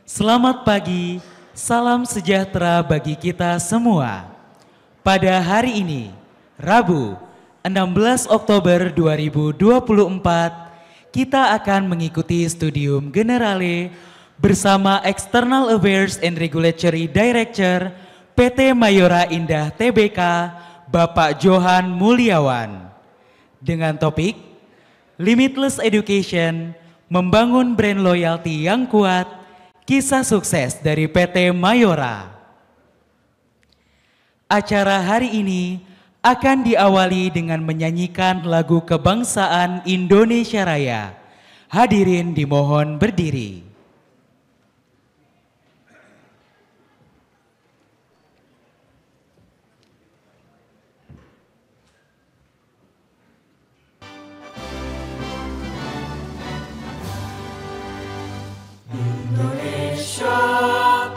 Selamat pagi, salam sejahtera bagi kita semua. Pada hari ini, Rabu, 16 Oktober 2024, kita akan mengikuti Studium Generale bersama External Affairs and Regulatory Director PT Mayora Indah Tbk, Bapak Johan Mulyawan. Dengan topik Limitless Education, membangun brand loyalty yang kuat, kisah sukses dari PT Mayora. Acara hari ini akan diawali dengan menyanyikan lagu kebangsaan Indonesia Raya. Hadirin dimohon berdiri. Indonesia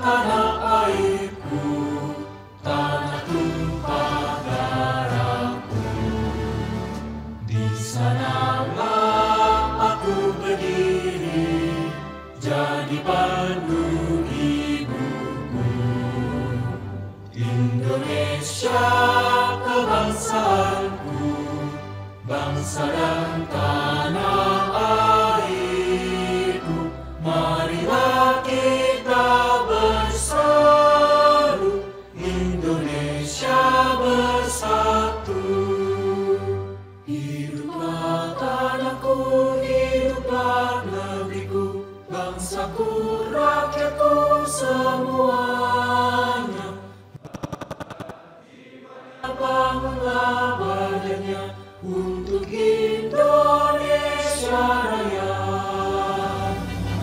tanah airku, tanah tumpah darahku. Di sanalah aku berdiri, jadi pandu ibuku. Indonesia kebangsaanku, bangsa dan tanah airku. Marilah kita berseru, Indonesia bersatu. Hiduplah tanahku, hiduplah negeriku, bangsaku, rakyatku semuanya. Bangunlah badannya untuk Indonesia Raya.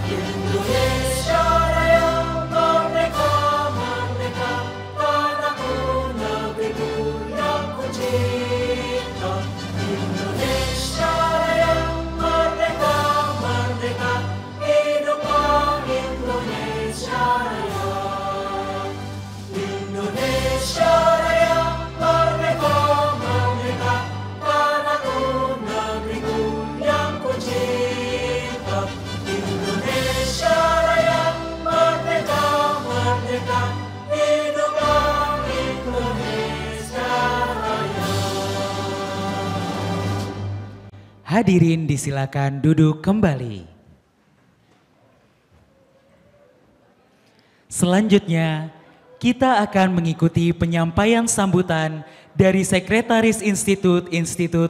Indonesia Raya, merdeka, merdeka, tanahku, negeriku yang ku cinta. Indonesia Raya, merdeka, merdeka, hiduplah Indonesia Raya. Indonesia Raya, merdeka, merdeka, tanahku, negeriku yang ku cinta. Indonesia Raya, merdeka, merdeka, hiduplah Indonesia Raya. Hadirin disilakan duduk kembali. Selanjutnya, kita akan mengikuti penyampaian sambutan dari Sekretaris Institut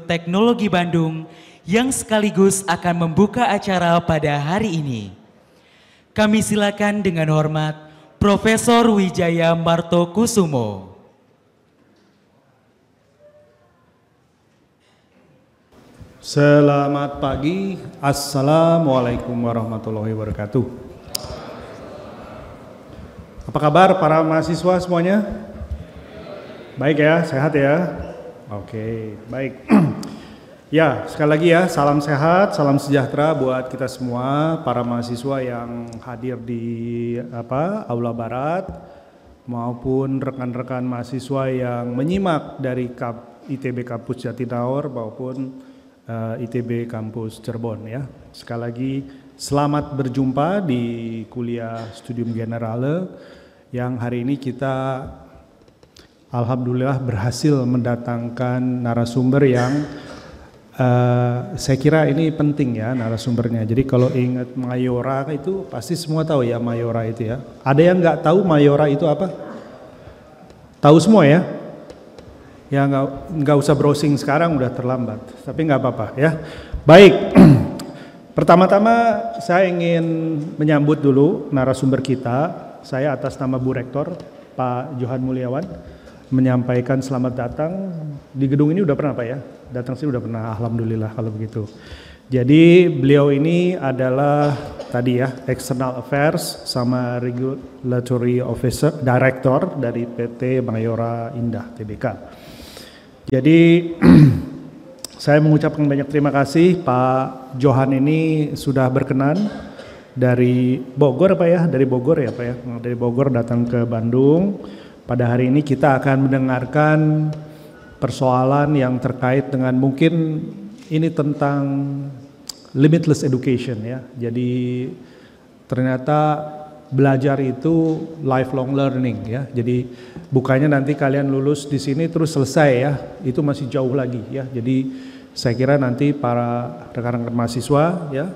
Teknologi Bandung yang sekaligus akan membuka acara pada hari ini. Kami silakan dengan hormat Profesor Wijaya Martokusumo. Selamat pagi, Assalamualaikum warahmatullahi wabarakatuh. Apa kabar para mahasiswa semuanya? Baik ya, sehat ya? Oke, baik. Ya, sekali lagi ya, salam sehat, salam sejahtera buat kita semua, para mahasiswa yang hadir di Aula Barat, maupun rekan-rekan mahasiswa yang menyimak dari ITB Kampus Jatinangor maupun ITB Kampus Cirebon ya. Sekali lagi selamat berjumpa di kuliah Studium Generale yang hari ini kita alhamdulillah berhasil mendatangkan narasumber yang saya kira ini penting ya narasumbernya. Jadi kalau ingat Mayora itu pasti semua tahu ya Mayora itu ya. Ada yang nggak tahu Mayora itu apa? Tahu semua ya? Ya nggak usah browsing sekarang udah terlambat. Tapi nggak apa-apa ya. Baik. Pertama-tama saya ingin menyambut dulu narasumber kita. Saya atas nama Bu Rektor Pak Johan Mulyawan menyampaikan selamat datang. Di gedung ini udah pernah Pak ya? Datang sini udah pernah, alhamdulillah kalau begitu. Jadi beliau ini adalah tadi ya External Affairs sama Regulatory Officer Director dari PT Mayora Indah Tbk. Jadi saya mengucapkan banyak terima kasih Pak Johan ini sudah berkenan dari Bogor Pak ya, dari Bogor ya Pak ya, dari Bogor datang ke Bandung. Pada hari ini kita akan mendengarkan persoalan yang terkait dengan mungkin ini tentang limitless education ya. Jadi ternyata belajar itu lifelong learning ya. Jadi bukannya nanti kalian lulus di sini terus selesai ya, itu masih jauh lagi ya. Jadi saya kira nanti para rekan-rekan mahasiswa ya,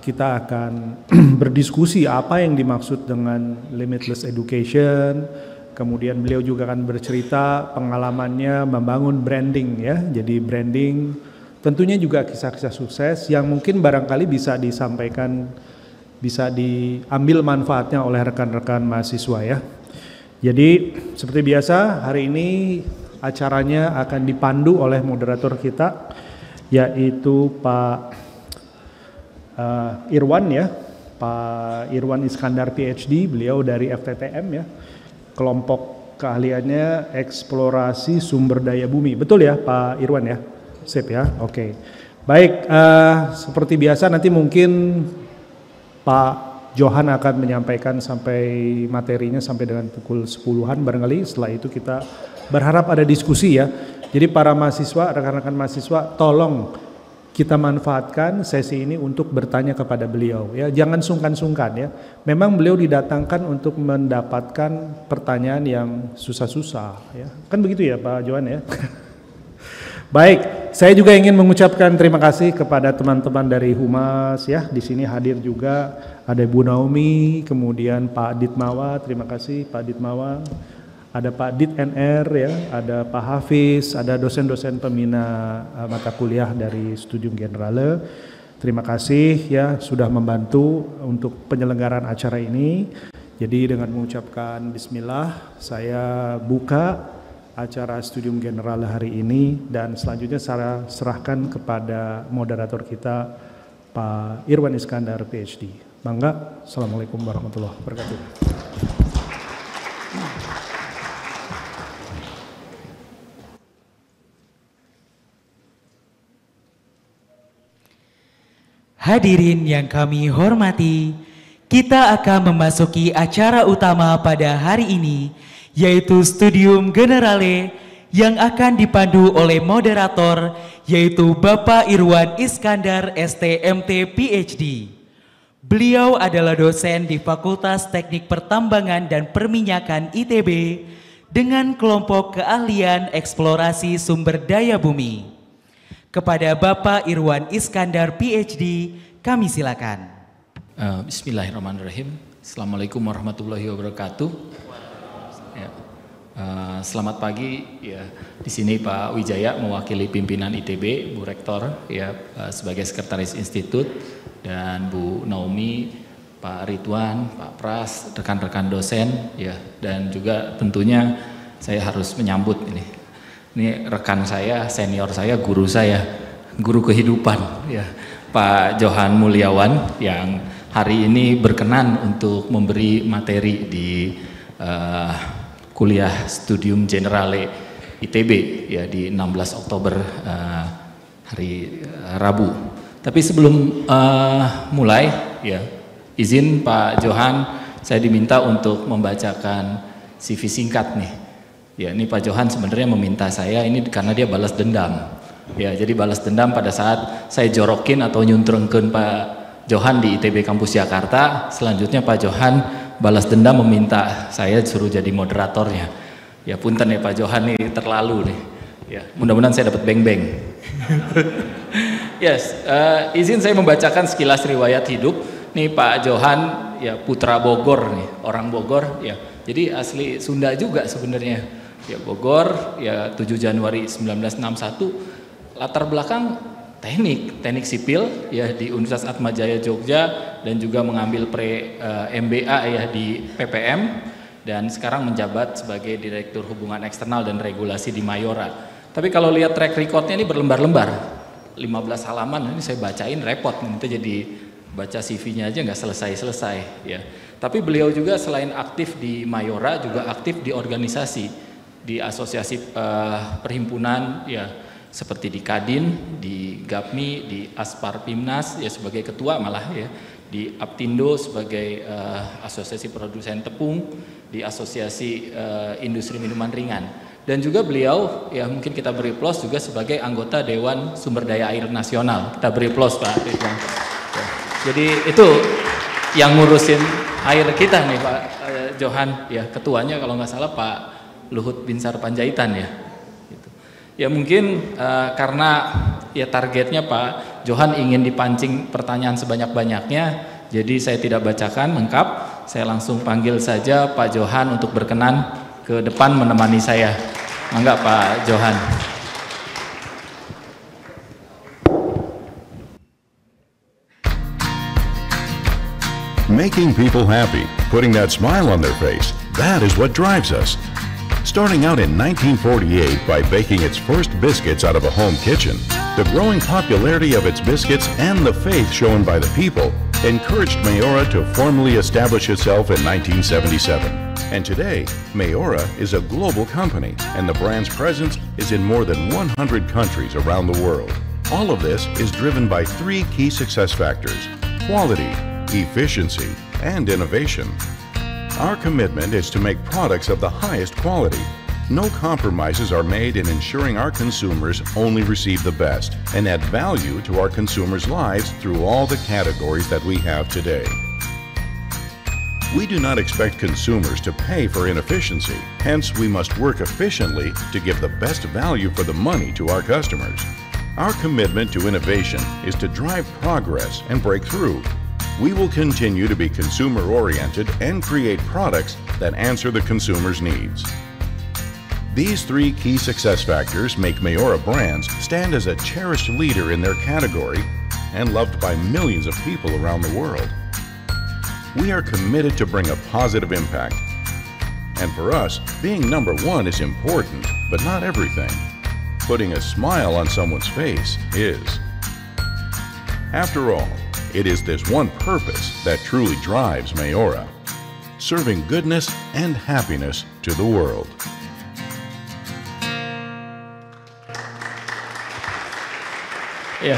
kita akan berdiskusi apa yang dimaksud dengan limitless education. Kemudian beliau juga akan bercerita pengalamannya membangun branding ya. Jadi branding tentunya juga kisah-kisah sukses yang mungkin barangkali bisa disampaikan, bisa diambil manfaatnya oleh rekan-rekan mahasiswa ya. Jadi seperti biasa hari ini acaranya akan dipandu oleh moderator kita yaitu Pak Irwan ya, Pak Irwan Iskandar PhD, beliau dari FTTM ya. Kelompok keahliannya eksplorasi sumber daya bumi. Betul ya Pak Irwan ya? Sip ya, oke. Baik, seperti biasa nanti mungkin Pak Johan akan menyampaikan sampai materinya sampai dengan pukul 10-an barangkali. Setelah itu kita berharap ada diskusi ya. Jadi para mahasiswa, rekan-rekan mahasiswa tolong kita manfaatkan sesi ini untuk bertanya kepada beliau ya, jangan sungkan-sungkan ya. Memang beliau didatangkan untuk mendapatkan pertanyaan yang susah-susah ya. Kan begitu ya Pak Johan ya. Baik, saya juga ingin mengucapkan terima kasih kepada teman-teman dari Humas ya. Di sini hadir juga ada Bu Naomi, kemudian Pak Ditmawa, terima kasih Pak Ditmawa. Ada Pak Dit NR ya, ada Pak Hafiz, ada dosen-dosen pembina mata kuliah dari Studium Generale. Terima kasih ya sudah membantu untuk penyelenggaraan acara ini. Jadi dengan mengucapkan bismillah, saya buka acara Studium Generale hari ini dan selanjutnya saya serahkan kepada moderator kita Pak Irwan Iskandar PhD. Bangga, Assalamualaikum warahmatullahi wabarakatuh. Hadirin yang kami hormati, kita akan memasuki acara utama pada hari ini, yaitu Studium Generale yang akan dipandu oleh moderator, yaitu Bapak Irwan Iskandar STMT PhD. Beliau adalah dosen di Fakultas Teknik Pertambangan dan Perminyakan ITB dengan kelompok keahlian eksplorasi sumber daya bumi. Kepada Bapak Irwan Iskandar PhD, kami silakan. Bismillahirrahmanirrahim. Assalamualaikum warahmatullahi wabarakatuh. Ya, selamat pagi. Ya, di sini Pak Wijaya mewakili pimpinan ITB, Bu Rektor, ya sebagai Sekretaris Institut, dan Bu Naomi, Pak Ridwan, Pak Pras, rekan-rekan dosen, ya, dan juga tentunya saya harus menyambut ini. Ini rekan saya, senior saya, guru saya, guru kehidupan ya, Pak Johan Mulyawan yang hari ini berkenan untuk memberi materi di kuliah Studium Generale ITB ya di 16 Oktober hari Rabu. Tapi sebelum mulai ya, izin Pak Johan, saya diminta untuk membacakan CV singkat nih. Ya, ini Pak Johan sebenarnya meminta saya ini karena dia balas dendam. Ya, jadi balas dendam pada saat saya jorokin atau nyuntrengkeun Pak Johan di ITB Kampus Jakarta. Selanjutnya Pak Johan balas dendam meminta saya suruh jadi moderatornya. Ya, punten ya Pak Johan nih terlalu nih. Ya, mudah-mudahan saya dapat beng-beng. Yes, izin saya membacakan sekilas riwayat hidup. Nih Pak Johan ya putra Bogor nih, orang Bogor ya. Jadi asli Sunda juga sebenarnya. Ya Bogor, ya 7 Januari 1961, latar belakang teknik sipil ya di Universitas Atmajaya Jogja dan juga mengambil MBA ya di PPM dan sekarang menjabat sebagai Direktur Hubungan Eksternal dan Regulasi di Mayora. Tapi kalau lihat track recordnya ini berlembar-lembar, 15 halaman, ini saya bacain repot, nanti jadi baca CV-nya aja nggak selesai-selesai ya. Tapi beliau juga selain aktif di Mayora juga aktif di organisasi, di asosiasi perhimpunan ya seperti di Kadin, di Gapmi, di Aspar Pimnas ya sebagai ketua malah ya, di Aptindo sebagai asosiasi produsen tepung, di asosiasi industri minuman ringan. Dan juga beliau ya mungkin kita beri plus juga sebagai anggota Dewan Sumber Daya Air Nasional. Kita beri plus Pak. Ya. Jadi itu yang ngurusin air kita nih Pak Johan, ya ketuanya kalau nggak salah Pak Luhut Binsar Panjaitan ya. Gitu. Ya mungkin karena ya targetnya Pak Johan ingin dipancing pertanyaan sebanyak-banyaknya, jadi saya tidak bacakan lengkap, saya langsung panggil saja Pak Johan untuk berkenan ke depan menemani saya. Mangga Pak Johan. Making people happy, putting that smile on their face, that is what drives us. Starting out in 1948 by baking its first biscuits out of a home kitchen, the growing popularity of its biscuits and the faith shown by the people encouraged Mayora to formally establish itself in 1977. And today, Mayora is a global company, and the brand's presence is in more than 100 countries around the world. All of this is driven by three key success factors: quality, efficiency, and innovation. Our commitment is to make products of the highest quality. No compromises are made in ensuring our consumers only receive the best and add value to our consumers' lives through all the categories that we have today. We do not expect consumers to pay for inefficiency, hence we must work efficiently to give the best value for the money to our customers. Our commitment to innovation is to drive progress and break through. We will continue to be consumer-oriented and create products that answer the consumer's needs. These three key success factors make Mayora Brands stand as a cherished leader in their category and loved by millions of people around the world. We are committed to bring a positive impact. And for us, being number one is important, but not everything. Putting a smile on someone's face is. After all, it is this one purpose that truly drives Mayora: serving goodness and happiness to the world. Ya,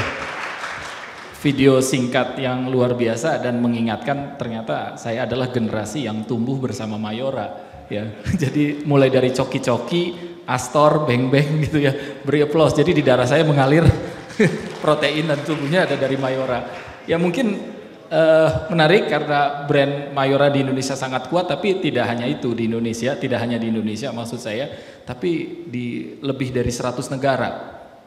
video singkat yang luar biasa dan mengingatkan ternyata saya adalah generasi yang tumbuh bersama Mayora. Ya, jadi mulai dari coki-coki, Astor, beng-beng gitu ya, beri aplaus. Jadi di darah saya mengalir protein dan tubuhnya ada dari Mayora. Ya mungkin menarik karena brand Mayora di Indonesia sangat kuat, tapi tidak hanya itu di Indonesia, tidak hanya di Indonesia maksud saya, tapi di lebih dari 100 negara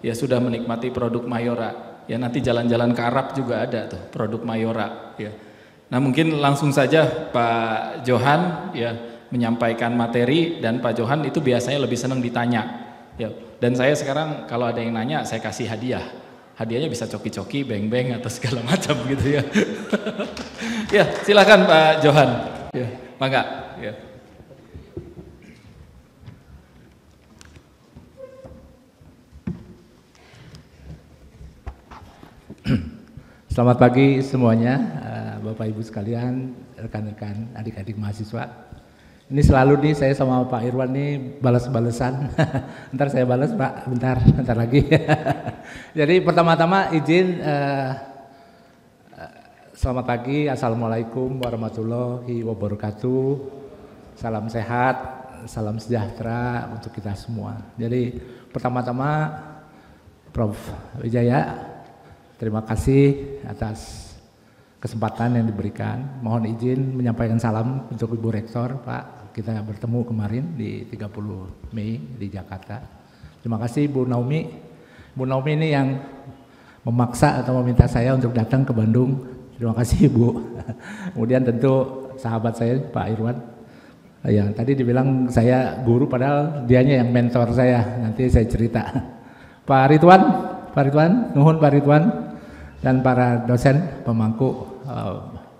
ya sudah menikmati produk Mayora. Ya nanti jalan-jalan ke Arab juga ada tuh produk Mayora ya. Nah mungkin langsung saja Pak Johan ya menyampaikan materi, dan Pak Johan itu biasanya lebih senang ditanya ya. Dan saya sekarang kalau ada yang nanya saya kasih hadiah. Hadiahnya bisa coki-coki, beng-beng atau segala macam gitu ya. Ya, silakan Pak Johan. Ya, mangga. Ya. Selamat pagi semuanya, Bapak Ibu sekalian, rekan-rekan, adik-adik mahasiswa. Ini selalu nih saya sama Pak Irwan nih balas-balesan. Ntar saya balas Pak, bentar lagi. Jadi pertama-tama izin selamat pagi, Assalamualaikum warahmatullahi wabarakatuh. Salam sehat, salam sejahtera untuk kita semua. Jadi pertama-tama Prof. Wijaya, terima kasih atas kesempatan yang diberikan. Mohon izin menyampaikan salam untuk Ibu Rektor, Pak. Kita bertemu kemarin di 30 Mei di Jakarta. Terima kasih Bu Naomi. Bu Naomi ini yang memaksa atau meminta saya untuk datang ke Bandung. Terima kasih Bu. Kemudian tentu sahabat saya Pak Irwan. Yang tadi dibilang saya guru padahal dianya yang mentor saya. Nanti saya cerita. Pak Ridwan, nuhun Pak Ridwan, dan para dosen pemangku.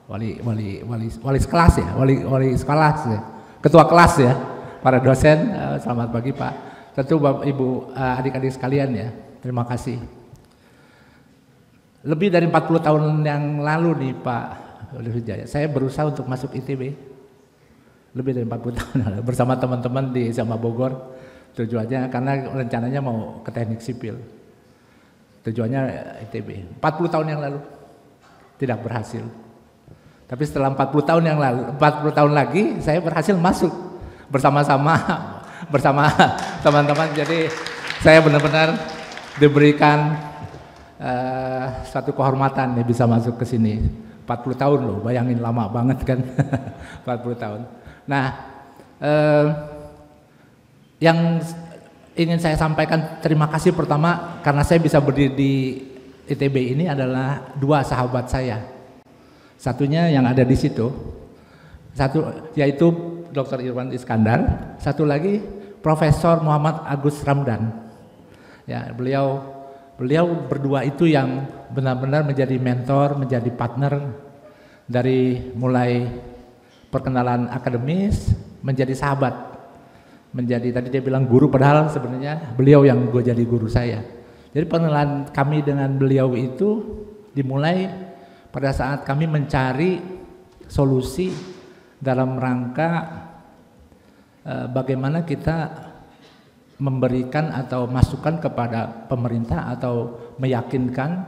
Wali kelas ya, wali kelas ya, ketua kelas ya, para dosen, selamat pagi Pak. Tentu Bapak Ibu, adik-adik sekalian ya, terima kasih. Lebih dari 40 tahun yang lalu nih Pak Wijaya, saya berusaha untuk masuk ITB. Lebih dari 40 tahun lalu bersama teman-teman di SMA Bogor. Tujuannya karena rencananya mau ke teknik sipil. Tujuannya ITB. 40 tahun yang lalu tidak berhasil. Tapi setelah 40 tahun yang lalu, 40 tahun lagi saya berhasil masuk bersama-sama bersama teman-teman. Jadi saya benar-benar diberikan suatu kehormatan ya bisa masuk ke sini. 40 tahun loh, bayangin lama banget kan. 40 tahun. Nah, yang ingin saya sampaikan terima kasih pertama karena saya bisa berdiri di ITB ini adalah dua sahabat saya. Satunya yang ada di situ, satu yaitu Dr. Irwan Iskandar, satu lagi Profesor Muhammad Agus Ramdan. Ya, beliau berdua itu yang benar-benar menjadi mentor, menjadi partner dari mulai perkenalan akademis menjadi sahabat, menjadi tadi dia bilang guru padahal sebenarnya beliau yang jadi guru saya. Jadi pengenalan kami dengan beliau itu dimulai pada saat kami mencari solusi dalam rangka bagaimana kita memberikan atau masukan kepada pemerintah atau meyakinkan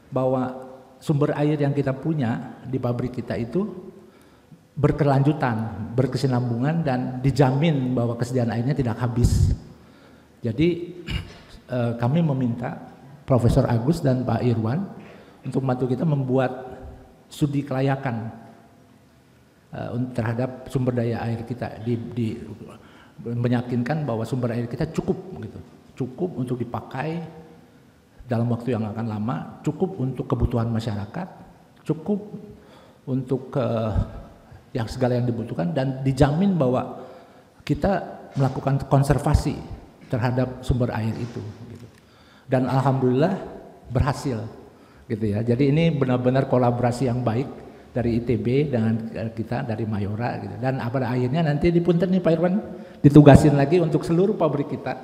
bahwa sumber air yang kita punya di pabrik kita itu berkelanjutan, berkesinambungan dan dijamin bahwa kesediaan airnya tidak habis. Jadi kami meminta Profesor Agus dan Pak Irwan untuk membantu kita membuat studi kelayakan terhadap sumber daya air kita, meyakinkan bahwa sumber air kita cukup gitu, cukup untuk dipakai dalam waktu yang akan lama, cukup untuk kebutuhan masyarakat, cukup untuk yang segala yang dibutuhkan dan dijamin bahwa kita melakukan konservasi terhadap sumber air itu gitu. Dan alhamdulillah berhasil gitu ya. Jadi ini benar-benar kolaborasi yang baik dari ITB dengan kita dari Mayora gitu. Dan pada akhirnya nanti dipunten nih Pak Irwan ditugasin lagi untuk seluruh pabrik kita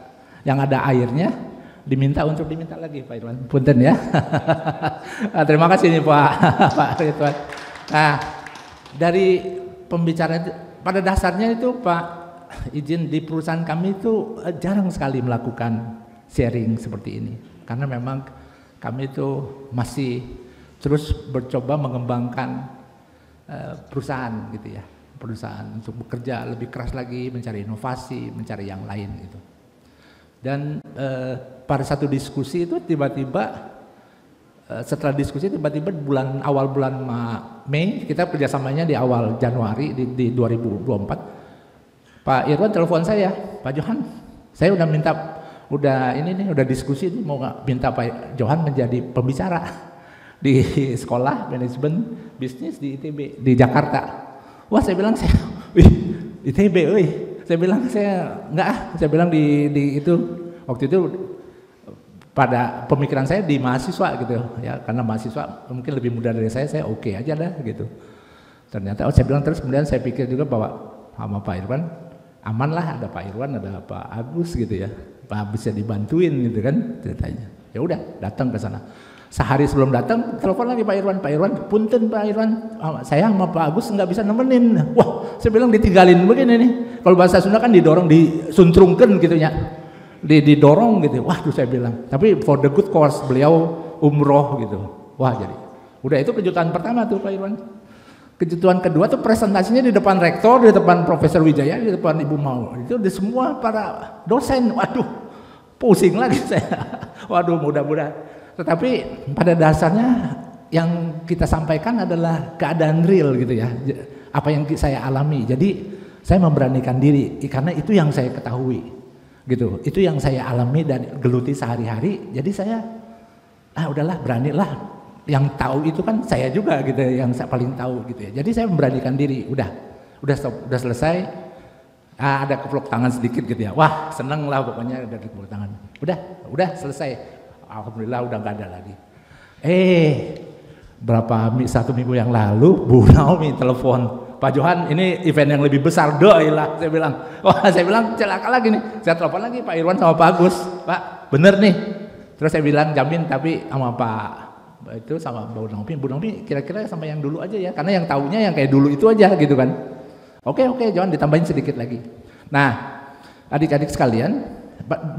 yang ada airnya diminta lagi Pak Irwan. Punten ya. Terima kasih nih Pak Irwan. Nah, dari pembicaraan pada dasarnya itu Pak izin di perusahaan kami itu jarang sekali melakukan sharing seperti ini karena memang kami itu masih terus mencoba mengembangkan perusahaan gitu ya, perusahaan untuk bekerja lebih keras lagi, mencari inovasi, mencari yang lain gitu. Dan pada satu diskusi itu tiba-tiba setelah diskusi tiba-tiba awal bulan Mei, kita kerjasamanya di awal Januari di 2024. Pak Irwan telepon saya, Pak Johan, saya udah diskusi nih, mau minta Pak Johan menjadi pembicara di sekolah manajemen bisnis di ITB di Jakarta. Wah, saya bilang ITB, saya bilang saya enggak, saya bilang di itu waktu itu pada pemikiran saya di mahasiswa gitu ya, karena mahasiswa mungkin lebih muda dari saya oke aja dah gitu. Ternyata saya bilang terus kemudian saya pikir juga bahwa sama Pak Irwan aman lah, ada Pak Irwan, ada Pak Agus gitu ya, Pak bisa dibantuin gitu kan ceritanya. Ya udah datang ke sana. Sehari sebelum datang telepon lagi Pak Irwan, punten Pak Irwan, saya sama Pak Agus nggak bisa nemenin. Wah, saya bilang ditinggalin begini nih. Kalau bahasa Sunda kan didorong, disuntrungkan gitu ya, didorong gitu. Wah, tuh saya bilang. Tapi for the good cause, beliau umroh gitu. Wah, jadi udah itu kejutan pertama tuh Pak Irwan. Kejutan kedua tuh presentasinya di depan rektor, di depan Profesor Wijaya, di depan Ibu Mau. Itu di semua para dosen. Waduh, pusing lagi saya. Waduh, mudah-mudahan. Tetapi pada dasarnya yang kita sampaikan adalah keadaan real gitu ya. Apa yang saya alami. Jadi saya memberanikan diri karena itu yang saya ketahui. Gitu. Itu yang saya alami dan geluti sehari-hari. Jadi saya udahlah, beranilah. Yang tahu itu kan saya juga gitu, yang saya paling tahu gitu ya. Jadi saya memberanikan diri, udah selesai. Ada keplok tangan sedikit gitu ya. Wah, seneng lah pokoknya ada keplok tangan. Udah selesai. Alhamdulillah udah nggak ada lagi. Satu minggu yang lalu Bu Naomi telepon, Pak Johan ini event yang lebih besar, doailah. Saya bilang, saya bilang celaka lagi nih. Saya telepon lagi Pak Irwan sama Pak Agus, Pak bener nih. Terus saya bilang jamin, tapi sama Pak itu sama Bu Naomi kira-kira sama yang dulu aja ya, karena yang tahunya yang kayak dulu itu aja gitu kan. Oke, jangan ditambahin sedikit lagi. Nah, adik-adik sekalian,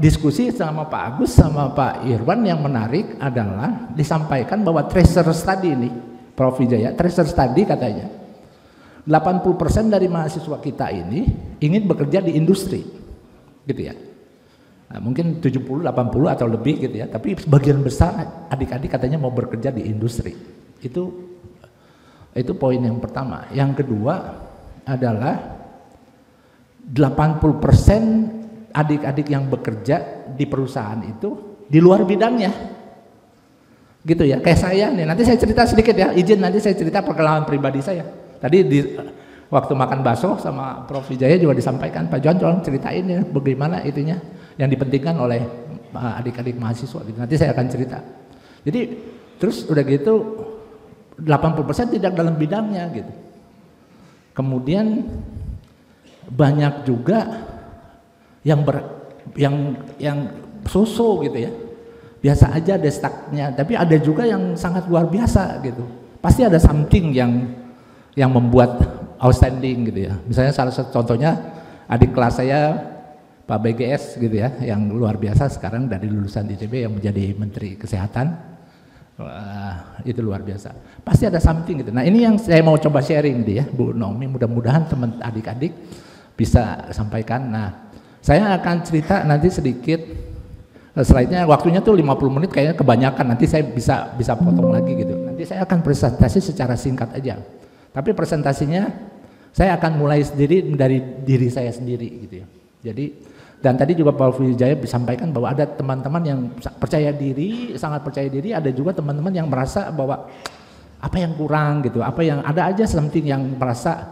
diskusi sama Pak Agus sama Pak Irwan yang menarik adalah disampaikan bahwa tracer study ini, Prof Wijaya, tracer study katanya 80% dari mahasiswa kita ini ingin bekerja di industri gitu ya. Nah, mungkin 70, 80 atau lebih gitu ya, tapi sebagian besar adik-adik katanya mau bekerja di industri. Itu Itu poin yang pertama. Yang kedua adalah 80% adik-adik yang bekerja di perusahaan itu di luar bidangnya. Gitu ya, kayak saya nih, nanti saya cerita sedikit ya, izin nanti saya cerita pengalaman pribadi saya. Tadi waktu makan bakso sama Prof. Wijaya juga disampaikan, Pak Johan tolong ceritain ya bagaimana itunya yang dipentingkan oleh adik-adik mahasiswa. Nanti saya akan cerita. Jadi terus udah gitu 80% tidak dalam bidangnya gitu. Kemudian banyak juga yang so-so gitu ya. Biasa aja destaknya, tapi ada juga yang sangat luar biasa gitu. Pasti ada something yang membuat outstanding gitu ya. Misalnya salah satu contohnya adik kelas saya Pak BGS gitu ya, yang luar biasa sekarang dari lulusan ITB yang menjadi Menteri Kesehatan. Itu luar biasa. Pasti ada something gitu. Nah, ini yang saya mau coba sharing gitu ya, Bu Nomi, mudah-mudahan teman adik-adik bisa sampaikan. Nah, saya akan cerita nanti sedikit. Slide-nya waktunya tuh 50 menit kayaknya kebanyakan, nanti saya bisa potong lagi gitu. Nanti saya akan presentasi secara singkat aja. Tapi presentasinya saya akan mulai sendiri dari diri saya sendiri gitu ya. Jadi dan tadi juga Pak Wijaya disampaikan bahwa ada teman-teman yang percaya diri, sangat percaya diri, ada juga teman-teman yang merasa bahwa apa yang kurang gitu, apa yang ada aja something yang merasa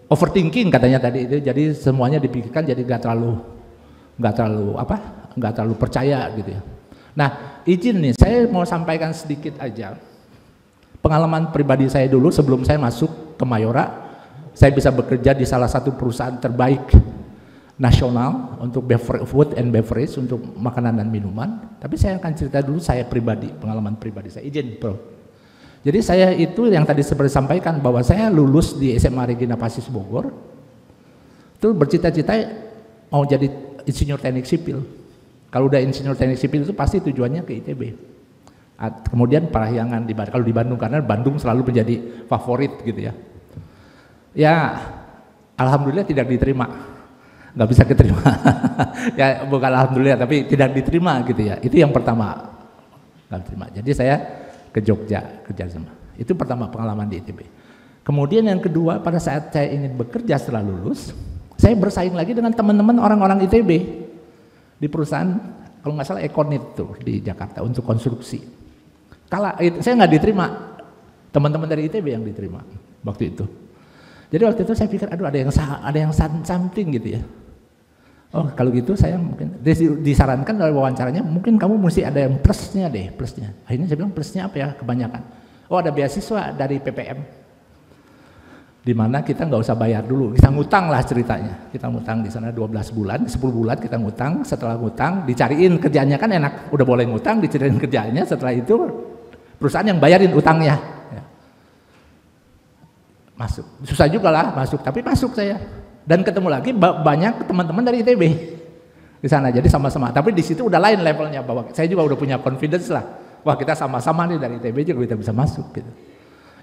overthinking katanya tadi itu. Jadi semuanya dipikirkan jadi nggak terlalu percaya gitu ya. Nah, izin nih, saya mau sampaikan sedikit aja pengalaman pribadi saya dulu sebelum saya masuk ke Mayora. Saya bisa bekerja di salah satu perusahaan terbaik nasional untuk food and beverage, untuk makanan dan minuman. Tapi saya akan cerita dulu saya pribadi, pengalaman pribadi saya. Izin, Bro. Jadi saya itu yang tadi seperti sampaikan bahwa saya lulus di SMA Regina Pacis Bogor. Itu bercita-cita mau jadi insinyur teknik sipil. Kalau udah insinyur teknik sipil itu pasti tujuannya ke ITB. Kemudian parahyangan kalau di Bandung, karena Bandung selalu menjadi favorit gitu ya. Ya, alhamdulillah tidak diterima, nggak bisa keterima. Ya bukan alhamdulillah, tapi tidak diterima gitu ya. Itu yang pertama, nggak diterima. Jadi saya ke Jogja kerja sama. Itu pertama pengalaman di ITB. Kemudian yang kedua, pada saat saya ingin bekerja setelah lulus, saya bersaing lagi dengan teman-teman orang-orang ITB di perusahaan, kalau nggak salah Ekonit tuh di Jakarta untuk konstruksi. Saya nggak diterima, teman-teman dari ITB yang diterima waktu itu. Jadi waktu itu saya pikir, aduh ada yang something gitu ya. Oh kalau gitu saya mungkin disarankan dari wawancaranya, mungkin kamu mesti ada yang plusnya deh, plusnya. Akhirnya saya bilang plusnya apa ya, kebanyakan. Oh ada beasiswa dari PPM. Di mana kita nggak usah bayar dulu, kita ngutang lah ceritanya. Kita ngutang di sana 12 bulan, 10 bulan kita ngutang. Setelah ngutang, dicariin kerjaannya kan enak, udah boleh ngutang, dicariin kerjaannya. Setelah itu perusahaan yang bayarin utangnya. Ya. Masuk, susah juga lah masuk, tapi masuk saya. Dan ketemu lagi banyak teman-teman dari ITB di sana. Jadi sama-sama. Tapi di situ udah lain levelnya, bahwa saya juga udah punya confidence lah. Wah kita sama-sama nih dari ITB juga kita bisa masuk gitu.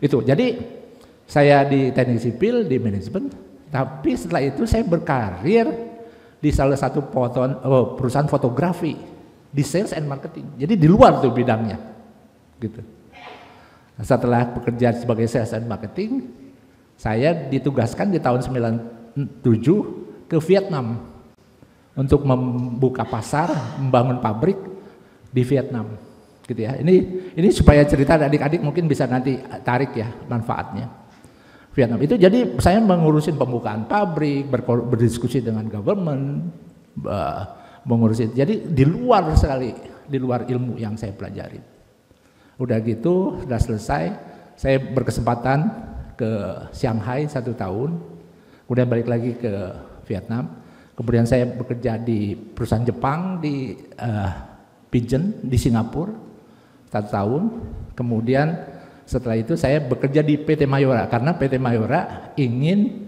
Itu. Jadi saya di teknik sipil, di manajemen, tapi setelah itu saya berkarir di salah satu perusahaan fotografi, di sales and marketing. Jadi di luar tuh bidangnya, gitu. Setelah bekerja sebagai sales and marketing, saya ditugaskan di tahun 97 ke Vietnam untuk membuka pasar, membangun pabrik di Vietnam, gitu ya. Ini supaya cerita adik-adik mungkin bisa nanti tarik ya manfaatnya. Vietnam itu jadi saya mengurusin pembukaan pabrik, berdiskusi dengan government, mengurusin. Jadi di luar sekali, di luar ilmu yang saya pelajari. Udah gitu, udah selesai, saya berkesempatan ke Shanghai 1 tahun, kemudian balik lagi ke Vietnam. Kemudian saya bekerja di perusahaan Jepang di Pigeon di Singapura 1 tahun. Kemudian setelah itu saya bekerja di PT Mayora, karena PT Mayora ingin,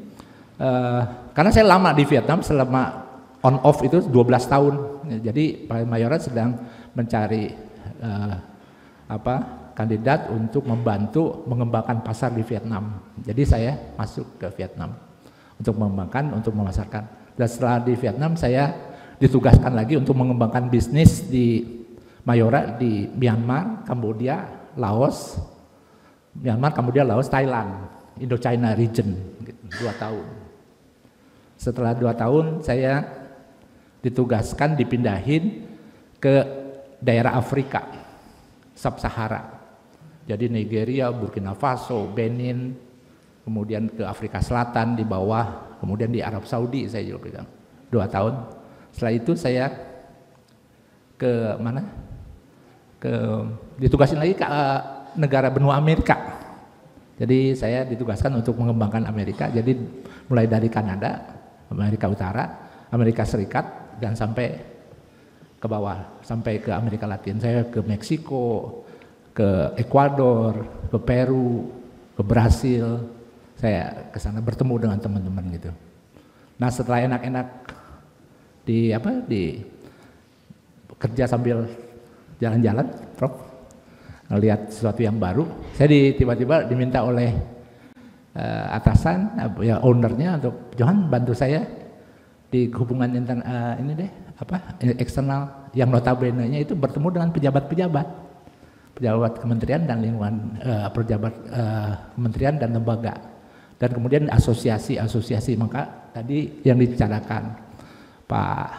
karena saya lama di Vietnam, selama on off itu 12 tahun. Jadi PT Mayora sedang mencari kandidat untuk membantu mengembangkan pasar di Vietnam. Jadi saya masuk ke Vietnam untuk mengembangkan, untuk memasarkan. Dan setelah di Vietnam saya ditugaskan lagi untuk mengembangkan bisnis di Mayora di Myanmar, Kamboja, Laos, Myanmar, kemudian Laos, Thailand, Indochina region, gitu, 2 tahun. Setelah 2 tahun saya ditugaskan, dipindahin ke daerah Afrika, Sub-Sahara. Jadi Nigeria, Burkina Faso, Benin, kemudian ke Afrika Selatan di bawah, kemudian di Arab Saudi saya juga pegang 2 tahun. Setelah itu saya ke mana? Ditugasin lagi ke negara benua Amerika. Jadi saya ditugaskan untuk mengembangkan Amerika. Jadi mulai dari Kanada, Amerika Utara, Amerika Serikat, dan sampai ke bawah, sampai ke Amerika Latin. Saya ke Meksiko, ke Ekuador, ke Peru, ke Brasil. Saya ke sana bertemu dengan teman-teman gitu. Nah, setelah enak-enak di kerja sambil jalan-jalan, Prof, ngelihat sesuatu yang baru, saya tiba-tiba diminta oleh atasan, ya ownernya, untuk Johan bantu saya di hubungan eksternal, yang notabene-nya itu bertemu dengan pejabat kementerian dan lingkungan, pejabat kementerian dan lembaga, dan kemudian asosiasi. Maka tadi yang dibicarakan Pak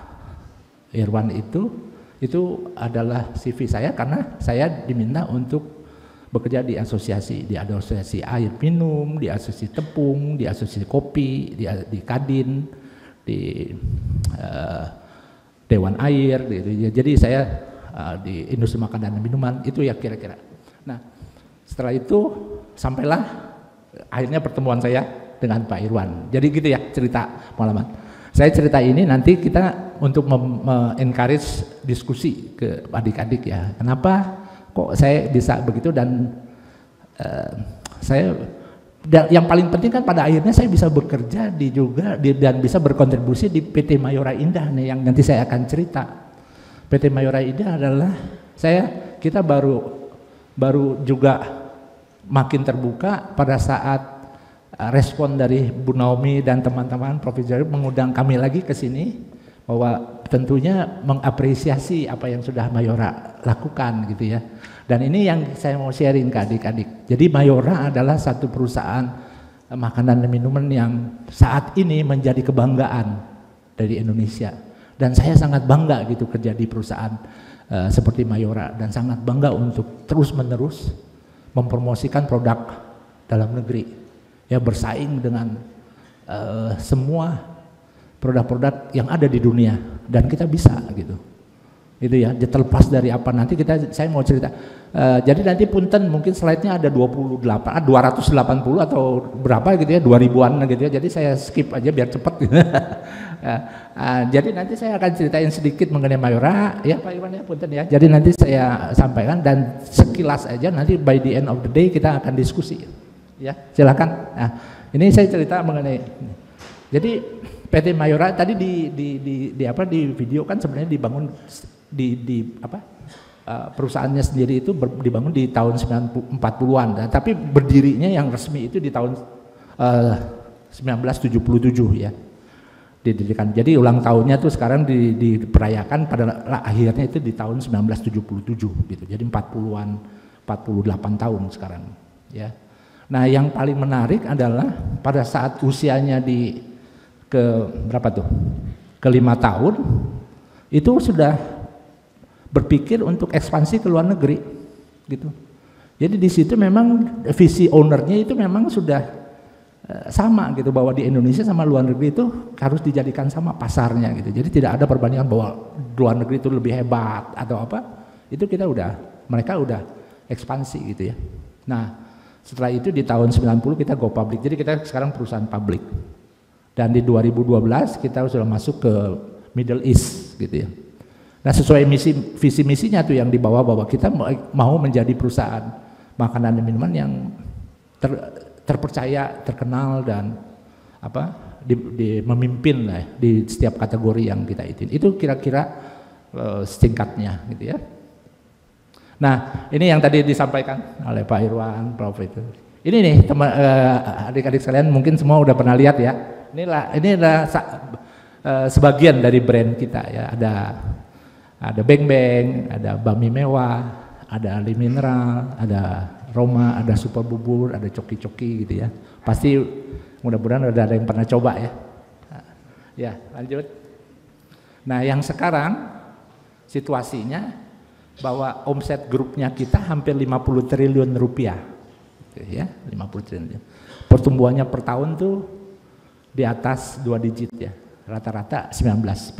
Irwan itu adalah CV saya, karena saya diminta untuk bekerja di asosiasi air minum, di asosiasi tepung, di asosiasi kopi, di Kadin, di Dewan Air, gitu. Jadi saya di industri makanan dan minuman itu ya kira-kira. Nah, setelah itu sampailah akhirnya pertemuan saya dengan Pak Irwan. Jadi gitu ya cerita pengalaman. Saya cerita ini nanti kita untuk encourage diskusi ke adik-adik ya. Kenapa kok saya bisa begitu, dan yang paling penting kan pada akhirnya saya bisa bekerja dan bisa berkontribusi di PT Mayora Indah nih, yang nanti saya akan cerita. PT Mayora Indah adalah kita baru juga makin terbuka pada saat respon dari Bu Naomi dan teman-teman Prof. Jarib mengundang kami lagi ke sini, bahwa tentunya mengapresiasi apa yang sudah Mayora lakukan gitu ya. Dan ini yang saya mau sharing ke adik-adik. Jadi Mayora adalah satu perusahaan makanan dan minuman yang saat ini menjadi kebanggaan dari Indonesia. Dan saya sangat bangga gitu kerja di perusahaan seperti Mayora, dan sangat bangga untuk terus-menerus mempromosikan produk dalam negeri. Ya, bersaing dengan semua produk-produk yang ada di dunia, dan kita bisa gitu. Itu ya, terlepas dari apa nanti saya mau cerita. Jadi nanti punten mungkin slide-nya ada 280 atau berapa gitu ya, 2000-an gitu ya. Jadi saya skip aja biar cepat gitu. Jadi nanti saya akan ceritain sedikit mengenai Mayora ya Pak Iwan ya, punten ya. Jadi nanti saya sampaikan, dan sekilas aja nanti by the end of the day kita akan diskusi. Ya, silakan. Nah, ini saya cerita mengenai. Jadi PT Mayora tadi di video kan sebenarnya dibangun perusahaannya sendiri itu dibangun di tahun 40-an, tapi berdirinya yang resmi itu di tahun 1977 ya. Didirikan. Jadi ulang tahunnya tuh sekarang diperayakan pada akhirnya itu di tahun 1977 gitu. Jadi 48 tahun sekarang ya. Nah, yang paling menarik adalah pada saat usianya ke 5 tahun itu sudah berpikir untuk ekspansi ke luar negeri gitu. Jadi di situ memang visi ownernya itu memang sudah sama gitu, bahwa di Indonesia sama luar negeri itu harus dijadikan sama pasarnya gitu. Jadi tidak ada perbandingan bahwa luar negeri itu lebih hebat atau apa. Itu mereka udah ekspansi gitu ya. Nah, setelah itu di tahun 90 kita go public. Jadi kita sekarang perusahaan public. Dan di 2012 kita sudah masuk ke Middle East gitu ya. Nah, sesuai visi misinya tuh yang dibawa, bahwa kita mau menjadi perusahaan makanan dan minuman yang terpercaya, terkenal, dan memimpin lah di setiap kategori yang kita itu kira-kira singkatnya gitu ya. Nah, ini yang tadi disampaikan oleh Pak Irwan, Prof. itu. Ini nih teman adik-adik sekalian mungkin semua udah pernah lihat ya. Ini adalah sebagian dari brand kita ya. Ada Beng Beng, ada Bami Mewah, ada Ali Mineral, ada Roma, ada super bubur, ada coki-coki gitu ya. Pasti mudah-mudahan ada yang pernah coba ya. Ya, lanjut. Nah, yang sekarang situasinya bahwa omset grupnya kita hampir 50 triliun rupiah. Ya, 50 triliun. Pertumbuhannya per tahun tuh di atas 2 digit ya. Rata-rata 19%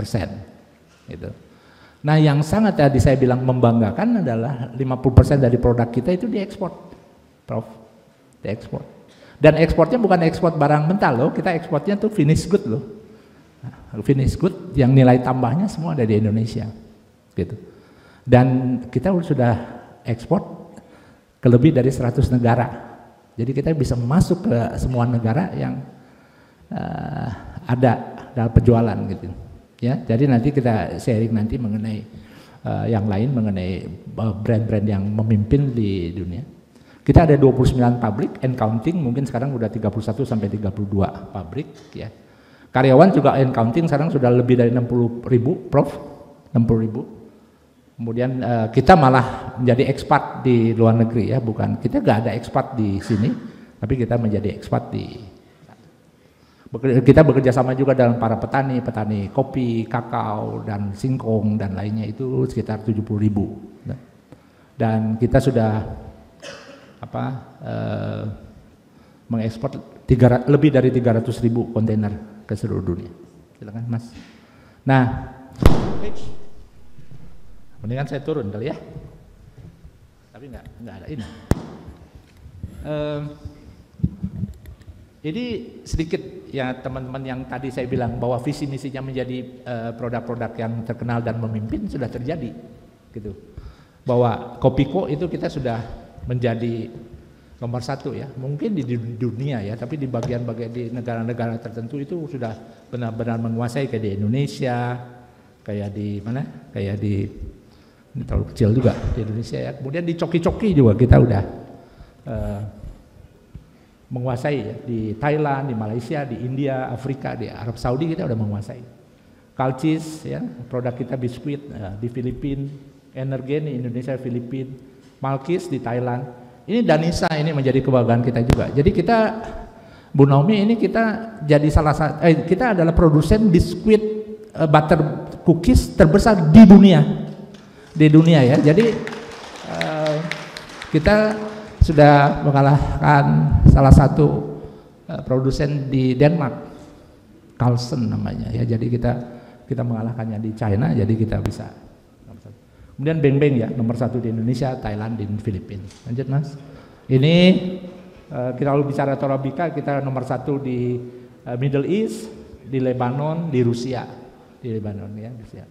gitu. Nah, yang sangat tadi saya bilang membanggakan adalah 50% dari produk kita itu diekspor, Prof. Diekspor. Dan ekspornya bukan ekspor barang mentah loh, kita ekspornya tuh finish good loh. Nah, finish good yang nilai tambahnya semua ada di Indonesia, gitu. Dan kita sudah ekspor ke lebih dari 100 negara. Jadi kita bisa masuk ke semua negara yang ada dalam penjualan gitu. Ya, jadi nanti kita sharing nanti mengenai yang lain mengenai brand-brand yang memimpin di dunia. Kita ada 29 pabrik and counting, mungkin sekarang udah 31 sampai 32 pabrik ya. Karyawan juga and counting sekarang sudah lebih dari 60.000, Prof. 60.000. Kemudian kita malah menjadi ekspat di luar negeri ya, bukan kita nggak ada ekspat di sini, tapi kita menjadi ekspat di kita bekerja sama juga dengan para petani kopi, kakao, dan singkong, dan lainnya itu sekitar 70.000. Dan kita sudah mengekspor lebih dari 300.000 kontainer ke seluruh dunia. Silakan Mas. Nah, mendingan saya turun kali ya. Tapi nggak ada ini. Jadi sedikit ya teman-teman yang tadi saya bilang bahwa visi misinya menjadi produk-produk yang terkenal dan memimpin sudah terjadi gitu. Bahwa Kopiko itu kita sudah menjadi nomor 1 ya, mungkin di dunia ya, tapi di bagian-bagian di negara-negara tertentu itu sudah benar-benar menguasai, kayak di Indonesia, kayak di mana? Kayak di ini terlalu kecil juga di Indonesia ya. Kemudian di coki-coki juga kita udah menguasai ya, di Thailand, di Malaysia, di India, Afrika, di Arab Saudi kita udah menguasai. Kalcis ya, produk kita biskuit di Filipina, Energen di Indonesia, Filipina, Malkis di Thailand. Ini Danisa ini menjadi kebanggaan kita juga. Jadi kita Bu Naomi ini kita jadi salah satu kita adalah produsen biskuit butter cookies terbesar di dunia. Di dunia ya. Jadi kita sudah mengalahkan salah satu produsen di Denmark, Carlsen namanya ya. Jadi kita mengalahkannya di China, jadi kita bisa. Kemudian Beng Beng ya, nomor 1 di Indonesia, Thailand, di Filipina. Lanjut Mas. Ini kita lalu bicara Torabika, kita nomor 1 di Middle East, di Lebanon, di Rusia, di Lebanon ya, Rusia.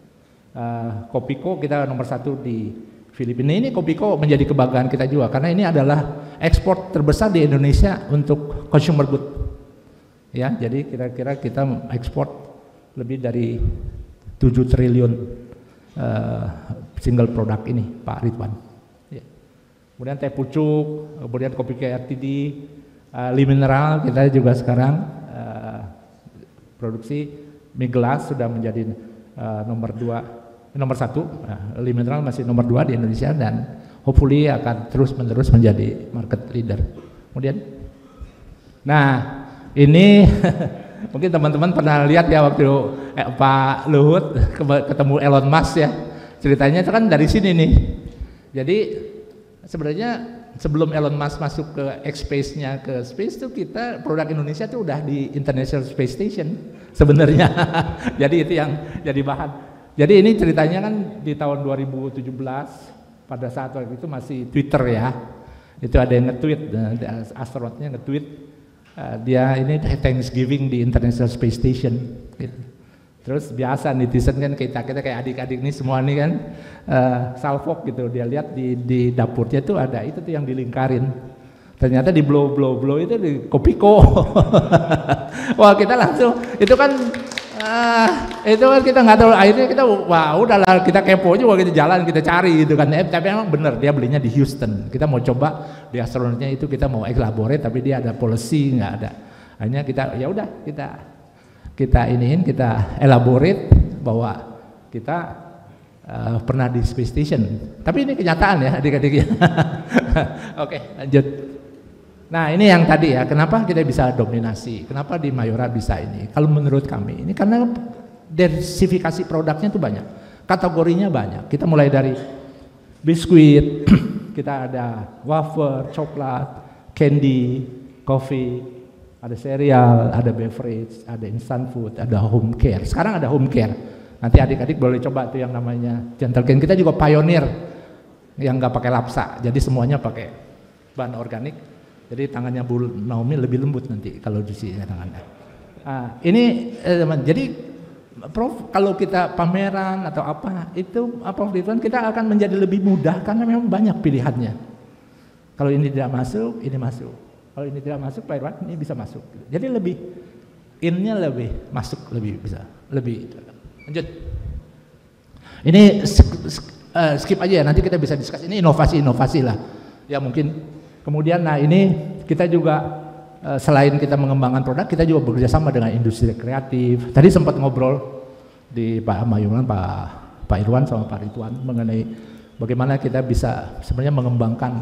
Kopiko kita nomor 1 di Filipina. Ini Kopiko menjadi kebanggaan kita juga karena ini adalah ekspor terbesar di Indonesia untuk consumer good. Ya, jadi kira-kira kita ekspor lebih dari 7 triliun single produk ini, Pak Ridwan. Ya. Kemudian teh pucuk, kemudian kopi KRTD, Li Mineral kita juga sekarang produksi mie gelas sudah menjadi nomor 1. Li Mineral masih nomor 2 di Indonesia dan hopefully akan terus-menerus menjadi market leader. Kemudian, nah ini mungkin teman-teman pernah lihat ya waktu Pak Luhut ketemu Elon Musk ya, ceritanya itu kan dari sini nih. Jadi sebenarnya sebelum Elon Musk masuk ke X-Space-nya ke Space tuh kita produk Indonesia tuh udah di International Space Station sebenarnya. Jadi itu yang jadi bahan. Jadi ini ceritanya kan di tahun 2017 pada saat waktu itu masih Twitter ya. Itu ada yang nge-tweet, astronautnya nge-tweet dia ini Thanksgiving di International Space Station gitu. Terus biasa netizen kan kita kayak adik-adik nih semua nih kan salfok gitu, dia lihat di dapurnya tuh ada itu tuh yang dilingkarin, ternyata di blow itu di Kopiko. Wah kita langsung itu kan kita nggak tahu, akhirnya kita wah udahlah kita kepo juga, kita jalan kita cari gitu kan. Tapi emang bener dia belinya di Houston, kita mau coba di astronautnya itu kita mau elaborate tapi dia ada policy nggak ada, akhirnya kita ya udah kita elaborate bahwa kita pernah di space station. Tapi ini kenyataan ya adik-adik ya. Oke, lanjut. Nah, ini yang tadi ya, kenapa kita bisa dominasi? Kenapa di Mayora bisa ini? Kalau menurut kami, ini karena diversifikasi produknya itu banyak. Kategorinya banyak. Kita mulai dari biskuit, kita ada wafer, coklat, candy, coffee, ada cereal, ada beverage, ada instant food, ada home care. Sekarang ada home care. Nanti adik-adik boleh coba tuh yang namanya Gentle Can. Kita juga pioneer yang nggak pakai lapsa. Jadi semuanya pakai bahan organik. Jadi tangannya Bu Naomi lebih lembut nanti kalau dicuci tangannya. Ini jadi Prof, kalau kita pameran atau apa itu Prof Ridwan, kita akan menjadi lebih mudah karena memang banyak pilihannya. Kalau ini tidak masuk, ini masuk. Kalau ini tidak masuk, Pak Irwan, ini bisa masuk. Jadi lebih in-nya lebih masuk, lebih bisa, lebih. Lanjut. Ini skip aja ya, nanti kita bisa diskusi. Ini inovasi-inovasi lah. Ya mungkin. Kemudian, nah ini kita juga selain kita mengembangkan produk, kita juga bekerjasama dengan industri kreatif. Tadi sempat ngobrol di Pak Mayuran, Pak Irwan sama Pak Ridwan mengenai bagaimana kita bisa sebenarnya mengembangkan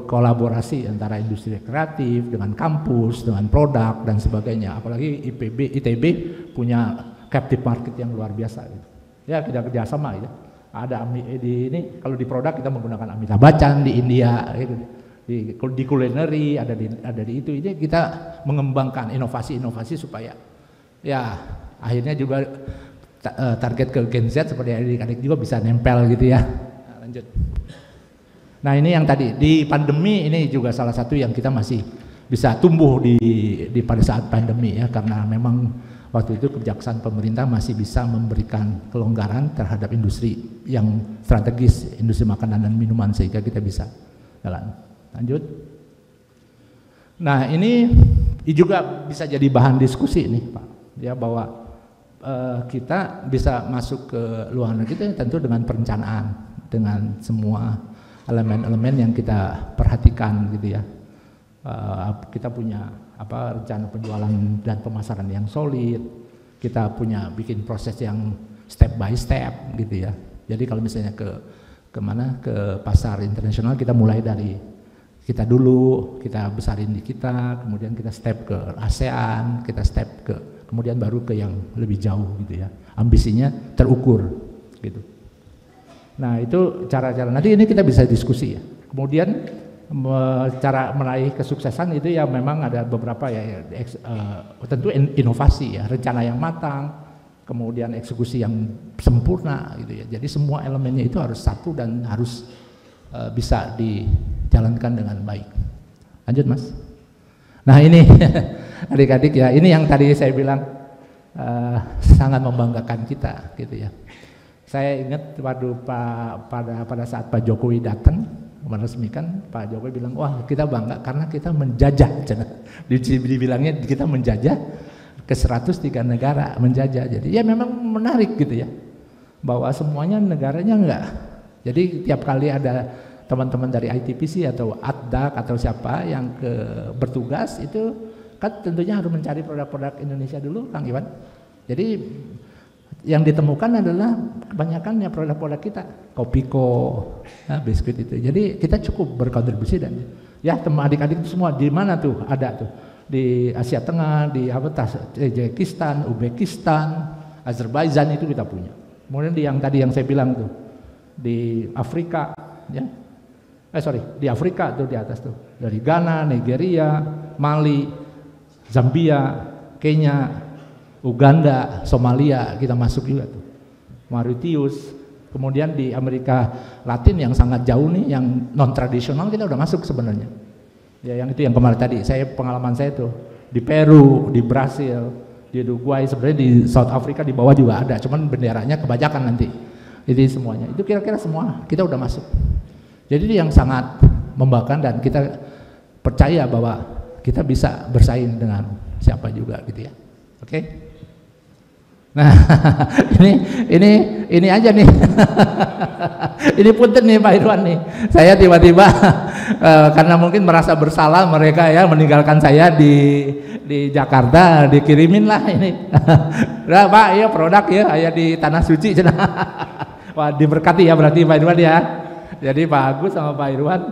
kolaborasi antara industri kreatif dengan kampus, dengan produk dan sebagainya. Apalagi ITB punya captive market yang luar biasa. Gitu. Ya kita kerjasama gitu. Ada di ini kalau di produk kita menggunakan Amitabh Bachchan di India, gitu. Di culinary ada di itu. Ini kita mengembangkan inovasi-inovasi supaya ya akhirnya juga target ke Gen Z seperti adik-adik juga bisa nempel gitu ya. Nah, lanjut. Nah ini yang tadi di pandemi ini juga salah satu yang kita masih bisa tumbuh di pada saat pandemi ya, karena memang waktu itu kebijakan pemerintah masih bisa memberikan kelonggaran terhadap industri yang strategis, industri makanan dan minuman, sehingga kita bisa jalan. Lanjut. Nah ini juga bisa jadi bahan diskusi nih Pak, ya bahwa kita bisa masuk ke luar negeri itu tentu dengan perencanaan, dengan semua elemen-elemen yang kita perhatikan gitu ya. Kita punya rencana penjualan dan pemasaran yang solid, kita punya bikin proses yang step by step gitu ya. Jadi kalau misalnya ke pasar internasional, kita mulai dari kita dulu, kita besarin di kita, kemudian kita step ke ASEAN, kita step kemudian baru ke yang lebih jauh gitu ya. Ambisinya terukur gitu. Nah itu cara-cara, nanti ini kita bisa diskusi ya. Kemudian cara meraih kesuksesan itu ya memang ada beberapa ya, tentu inovasi ya, rencana yang matang, kemudian eksekusi yang sempurna gitu ya. Jadi semua elemennya itu harus satu dan harus bisa dijalankan dengan baik. Lanjut Mas. Nah ini adik-adik ya, ini yang tadi saya bilang sangat membanggakan kita gitu ya. Saya ingat pada saat Pak Jokowi datang meresmikan, Pak Jokowi bilang, wah kita bangga karena kita menjajah, dibilangnya kita menjajah ke 103 negara, menjajah. Jadi ya memang menarik gitu ya, bahwa semuanya negaranya enggak. Jadi tiap kali ada teman-teman dari ITPC atau ADDAC atau siapa yang bertugas itu kan tentunya harus mencari produk-produk Indonesia dulu, Kang Iwan. Jadi yang ditemukan adalah kebanyakan ya produk-produk kita, Kopiko, ya, biskuit itu. Jadi kita cukup berkontribusi dan ya teman adik-adik itu semua di mana tuh ada tuh di Asia Tengah, di Tajikistan, Uzbekistan, Azerbaijan itu kita punya. Kemudian yang tadi yang saya bilang tuh di Afrika, ya, di Afrika tuh di atas tuh dari Ghana, Nigeria, Mali, Zambia, Kenya, Uganda, Somalia kita masuk juga tuh, Mauritius. Kemudian di Amerika Latin yang sangat jauh nih, yang non tradisional kita udah masuk sebenarnya. Ya yang itu yang kemarin tadi, pengalaman saya tuh di Peru, di Brasil, di Uruguay, sebenarnya di South Africa di bawah juga ada, cuman benderanya kebanyakan nanti. Jadi semuanya itu kira-kira semua kita udah masuk. Jadi yang sangat membanggakan dan kita percaya bahwa kita bisa bersaing dengan siapa juga gitu ya. Oke? Nah, ini aja nih. Ini punten nih Pak Irwan nih. Saya tiba-tiba karena mungkin merasa bersalah mereka ya meninggalkan saya di Jakarta, dikirimin lah ini. Udah Pak, ya produk ya, ayah di Tanah Suci. Wah, diberkati ya berarti Pak Irwan ya. Jadi Pak Agus sama Pak Irwan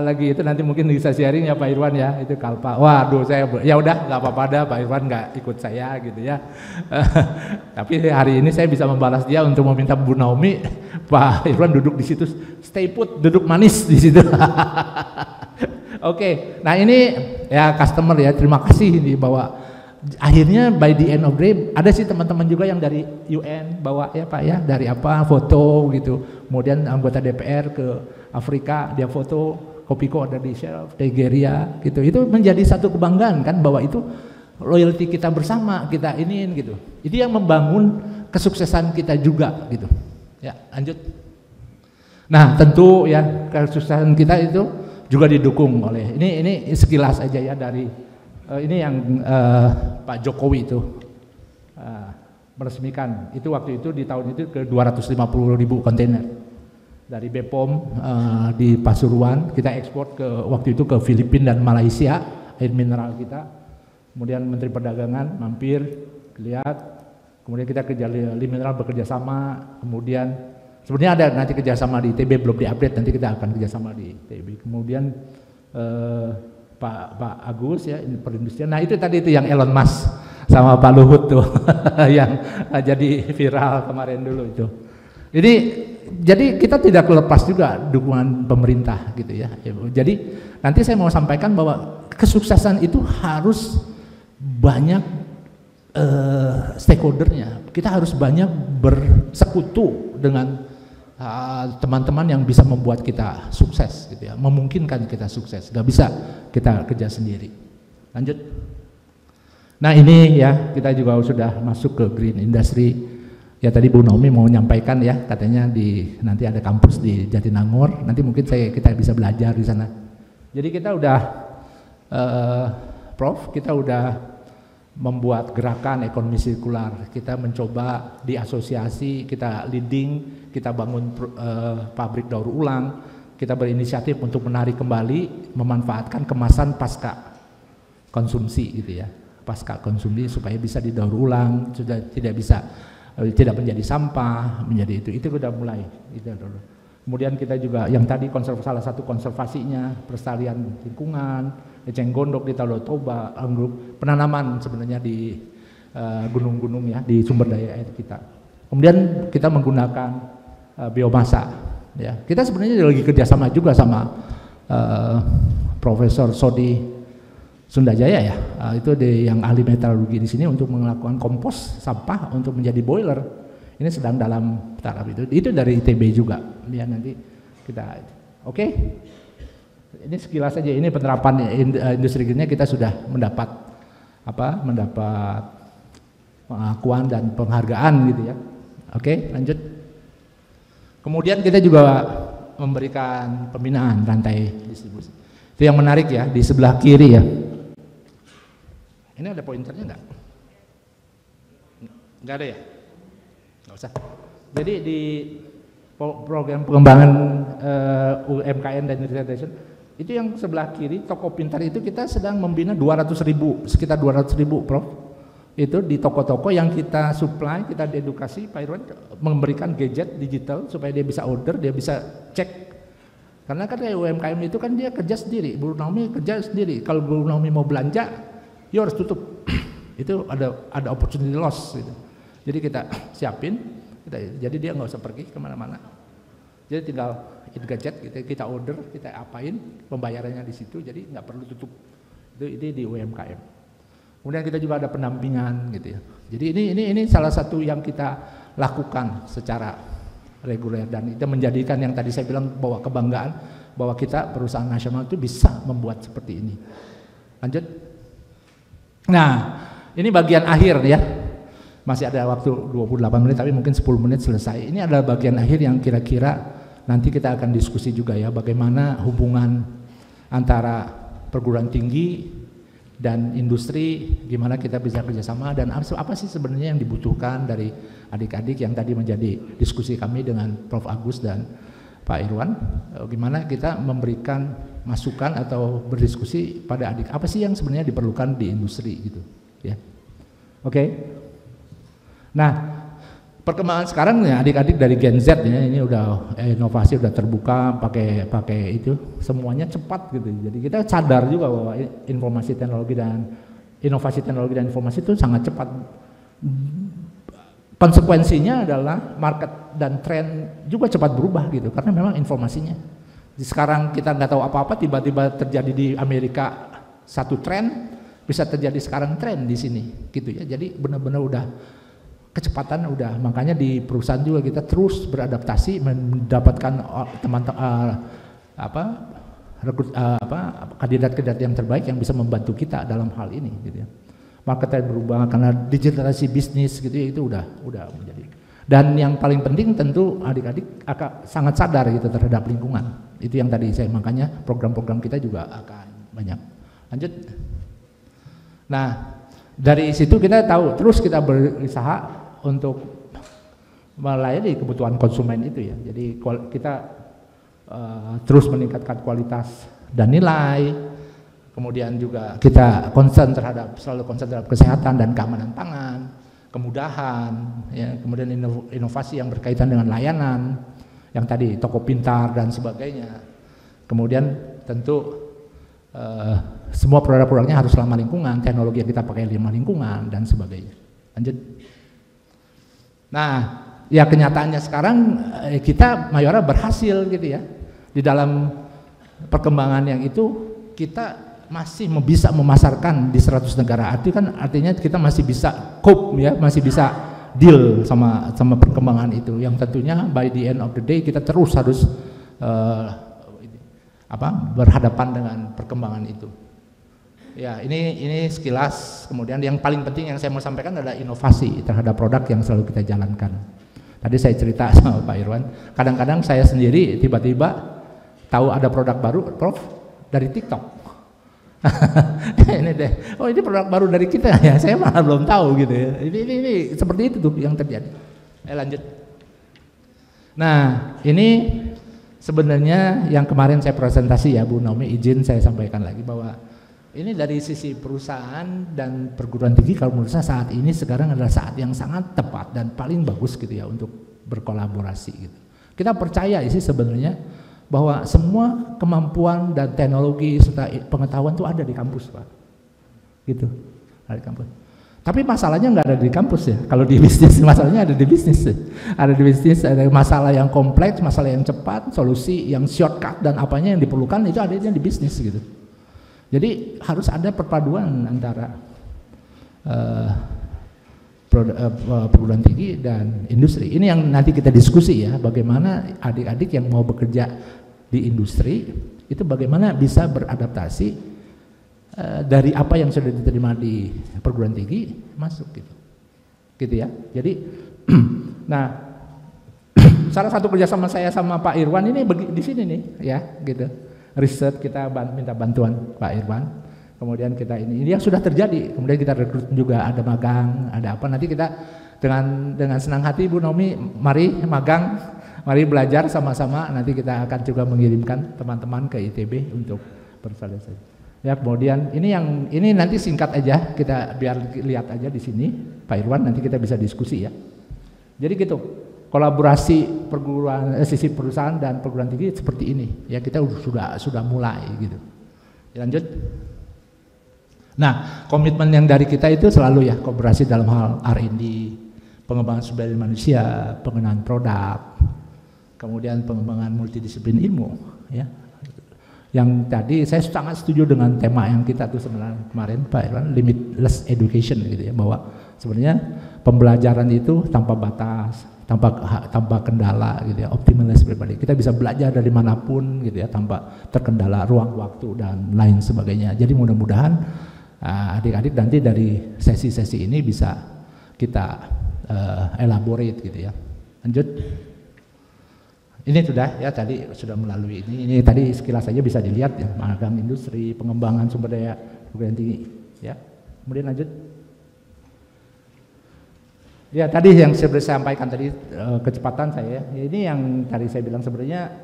lagi itu nanti mungkin bisa sharing ya Pak Irwan ya, itu Kalpa. Waduh, saya ya udah nggak apa-apa dah, Pak Irwan nggak ikut saya gitu ya. Tapi hari ini saya bisa membalas dia untuk meminta Bu Naomi, Pak Irwan duduk di situ, stay put, duduk manis di situ. Oke, nah ini ya customer ya, terima kasih ini bahwa akhirnya by the end of the day ada sih teman-teman juga yang dari UN bawa ya Pak ya, dari apa foto gitu, kemudian anggota DPR ke Afrika dia foto, Kopiko ada di shelf, Nigeria gitu, itu menjadi satu kebanggaan kan bahwa itu loyalty kita bersama, kita iniin gitu, itu yang membangun kesuksesan kita juga gitu. Ya lanjut. Nah tentu ya kesuksesan kita itu juga didukung oleh ini sekilas aja ya dari ini yang Pak Jokowi itu meresmikan itu waktu itu di tahun itu ke 250.000 kontainer dari BPOM di Pasuruan, kita ekspor ke waktu itu ke Filipina dan Malaysia air mineral kita, kemudian Menteri Perdagangan mampir lihat, kemudian kita kerja mineral bekerja sama, kemudian sebenarnya ada nanti kerjasama di ITB belum diupdate, nanti kita akan kerjasama di ITB, kemudian Pak Agus ya ini perindustrian. Nah itu tadi itu yang Elon Musk sama Pak Luhut tuh yang jadi viral kemarin dulu itu. Jadi kita tidak lepas juga dukungan pemerintah gitu ya. Jadi nanti saya mau sampaikan bahwa kesuksesan itu harus banyak stakeholdernya. Kita harus banyak bersekutu dengan teman-teman yang bisa membuat kita sukses gitu ya, memungkinkan kita sukses, gak bisa kita kerja sendiri. Lanjut. Nah ini ya kita juga sudah masuk ke green industry ya, tadi Bu Naomi mau menyampaikan ya, katanya nanti ada kampus di Jatinangor, nanti mungkin kita bisa belajar di sana. Jadi kita udah Prof, kita udah membuat gerakan ekonomi sirkular, kita mencoba di asosiasi, kita leading, kita bangun pabrik daur ulang, kita berinisiatif untuk menarik kembali, memanfaatkan kemasan pasca konsumsi gitu ya, pasca konsumsi supaya bisa didaur ulang, sudah tidak menjadi sampah, menjadi itu sudah mulai. Kemudian kita juga yang tadi salah satu konservasinya, pelestarian lingkungan, eceng gondok di Talou Toba, penanaman sebenarnya di gunung-gunung ya, di sumber daya air kita. Kemudian kita menggunakan biomasa. Ya, kita sebenarnya lagi kerjasama juga sama Profesor Sodi Sundajaya ya, itu yang ahli metalurgi di sini untuk melakukan kompos sampah untuk menjadi boiler. Ini sedang dalam taraf itu dari ITB juga. Ya nanti kita, oke. Ini sekilas saja, ini penerapan industri greennya kita sudah mendapat pengakuan dan penghargaan gitu ya. Oke, lanjut. Kemudian kita juga memberikan pembinaan rantai distribusi. Itu yang menarik ya, di sebelah kiri ya. Ini ada pointernya enggak? Enggak ada ya? Enggak usah. Jadi di program pengembangan UMKM dan Industrialization itu yang sebelah kiri toko pintar itu kita sedang membina 200.000, sekitar 200.000 Prof. Itu di toko-toko yang kita supply, kita diedukasi Pak Irwan memberikan gadget digital supaya dia bisa order, dia bisa cek. Karena kan UMKM itu kan dia kerja sendiri, Bu Naomi kerja sendiri. Kalau Bu Naomi mau belanja, ya harus tutup. Itu ada opportunity loss gitu. Jadi kita siapin, jadi dia nggak usah pergi kemana-mana. Jadi tinggal gadget kita order, kita apain, pembayarannya di situ, jadi nggak perlu tutup. Itu di UMKM. Kemudian kita juga ada pendampingan gitu ya. Jadi ini salah satu yang kita lakukan secara reguler dan itu menjadikan yang tadi saya bilang bahwa kebanggaan bahwa kita perusahaan nasional itu bisa membuat seperti ini. Lanjut. Nah, ini bagian akhir ya. Masih ada waktu 28 menit tapi mungkin 10 menit selesai. Ini adalah bagian akhir yang kira-kira nanti kita akan diskusi juga ya bagaimana hubungan antara perguruan tinggi dan industri, gimana kita bisa kerjasama dan apa sih sebenarnya yang dibutuhkan dari adik-adik yang tadi menjadi diskusi kami dengan Prof. Agus dan Pak Irwan, gimana kita memberikan masukan atau berdiskusi pada adik, apa sih yang sebenarnya diperlukan di industri gitu ya. Oke. Nah, perkembangan sekarang ya adik-adik dari Gen Z ya, ini udah inovasi udah terbuka, pakai itu semuanya cepat gitu. Jadi kita sadar juga bahwa inovasi teknologi dan informasi itu sangat cepat. Konsekuensinya adalah market dan tren juga cepat berubah gitu, karena memang informasinya. Sekarang kita nggak tahu apa-apa, tiba-tiba terjadi di Amerika satu tren, bisa terjadi sekarang tren di sini gitu ya. Jadi benar-benar udah kecepatan udah, makanya di perusahaan juga kita terus beradaptasi mendapatkan kandidat-kandidat yang terbaik yang bisa membantu kita dalam hal ini gitu ya. Marketnya berubah karena digitalisasi bisnis gitu ya, itu udah menjadi. Dan yang paling penting tentu adik-adik akan sangat sadar gitu terhadap lingkungan. Itu yang tadi saya, makanya program-program kita juga akan banyak. Lanjut. Nah, dari situ kita tahu terus kita berusaha untuk melayani kebutuhan konsumen itu ya. Jadi kita terus meningkatkan kualitas dan nilai. Kemudian juga kita selalu concern terhadap kesehatan dan keamanan pangan, kemudahan, ya, kemudian inovasi yang berkaitan dengan layanan, yang tadi toko pintar dan sebagainya. Kemudian tentu semua produk-produknya harus ramah lingkungan, teknologi yang kita pakai ramah lingkungan dan sebagainya. Lanjut. Nah, ya kenyataannya sekarang kita Mayora berhasil gitu ya di dalam perkembangan yang itu kita masih bisa memasarkan di 100 negara. Artinya kita masih bisa cope ya, masih bisa deal sama perkembangan itu. Yang tentunya by the end of the day kita terus harus berhadapan dengan perkembangan itu. Ya, ini sekilas. Kemudian yang paling penting yang saya mau sampaikan adalah inovasi terhadap produk yang selalu kita jalankan. Tadi saya cerita sama Pak Irwan, kadang-kadang saya sendiri tiba-tiba tahu ada produk baru, Prof, dari TikTok. Ini deh, oh ini produk baru dari kita ya, saya malah belum tahu gitu ya. Ini seperti itu tuh yang terjadi. Lanjut. Nah, ini sebenarnya yang kemarin saya presentasi ya Bu Naomi, izin saya sampaikan lagi bahwa ini dari sisi perusahaan dan perguruan tinggi, kalau menurut saya saat ini sekarang adalah saat yang sangat tepat dan paling bagus gitu ya untuk berkolaborasi gitu. Kita percaya sih sebenarnya bahwa semua kemampuan dan teknologi serta pengetahuan itu ada di kampus, Pak. Gitu, ada di kampus. Tapi masalahnya nggak ada di kampus ya. Kalau di bisnis masalahnya ada di bisnis. Ada di bisnis, ada masalah yang kompleks, masalah yang cepat, solusi yang shortcut dan apanya yang diperlukan itu adanya di bisnis gitu. Jadi harus ada perpaduan antara perguruan tinggi dan industri. Ini yang nanti kita diskusi ya, bagaimana adik-adik yang mau bekerja di industri itu bagaimana bisa beradaptasi dari apa yang sudah diterima di perguruan tinggi masuk gitu ya. Jadi nah salah satu kerjasama saya sama Pak Irwan ini di sini nih ya gitu. Riset kita minta bantuan Pak Irwan. Kemudian kita ini yang sudah terjadi, kemudian kita rekrut juga, ada magang, ada apa, nanti kita dengan senang hati Bu Naomi, mari magang, mari belajar sama-sama, nanti kita akan juga mengirimkan teman-teman ke ITB untuk bervalidasi. Ya, kemudian ini nanti singkat aja, kita biar lihat aja di sini Pak Irwan, nanti kita bisa diskusi ya. Jadi gitu, kolaborasi sisi perusahaan dan perguruan tinggi seperti ini ya, kita sudah mulai gitu. Lanjut. Nah, komitmen yang dari kita itu selalu ya kolaborasi dalam hal R&D, pengembangan sumber daya manusia, pengenalan produk, kemudian pengembangan multidisiplin ilmu ya. Yang tadi saya sangat setuju dengan tema yang kita tuh sebenarnya kemarin Pak Irwan, limitless education gitu ya, bahwa sebenarnya pembelajaran itu tanpa batas, tanpa kendala gitu ya, optimalist pribadi. Kita bisa belajar dari manapun gitu ya, tanpa terkendala ruang, waktu dan lain sebagainya. Jadi mudah-mudahan adik-adik nanti dari sesi-sesi ini bisa kita elaborate gitu ya. Lanjut. Ini sudah ya, tadi sudah melalui ini tadi sekilas saja bisa dilihat ya, magang industri, pengembangan sumber daya perguruan tinggi ya. Kemudian lanjut. Ya tadi yang saya sampaikan tadi kecepatan saya, ini yang tadi saya bilang sebenarnya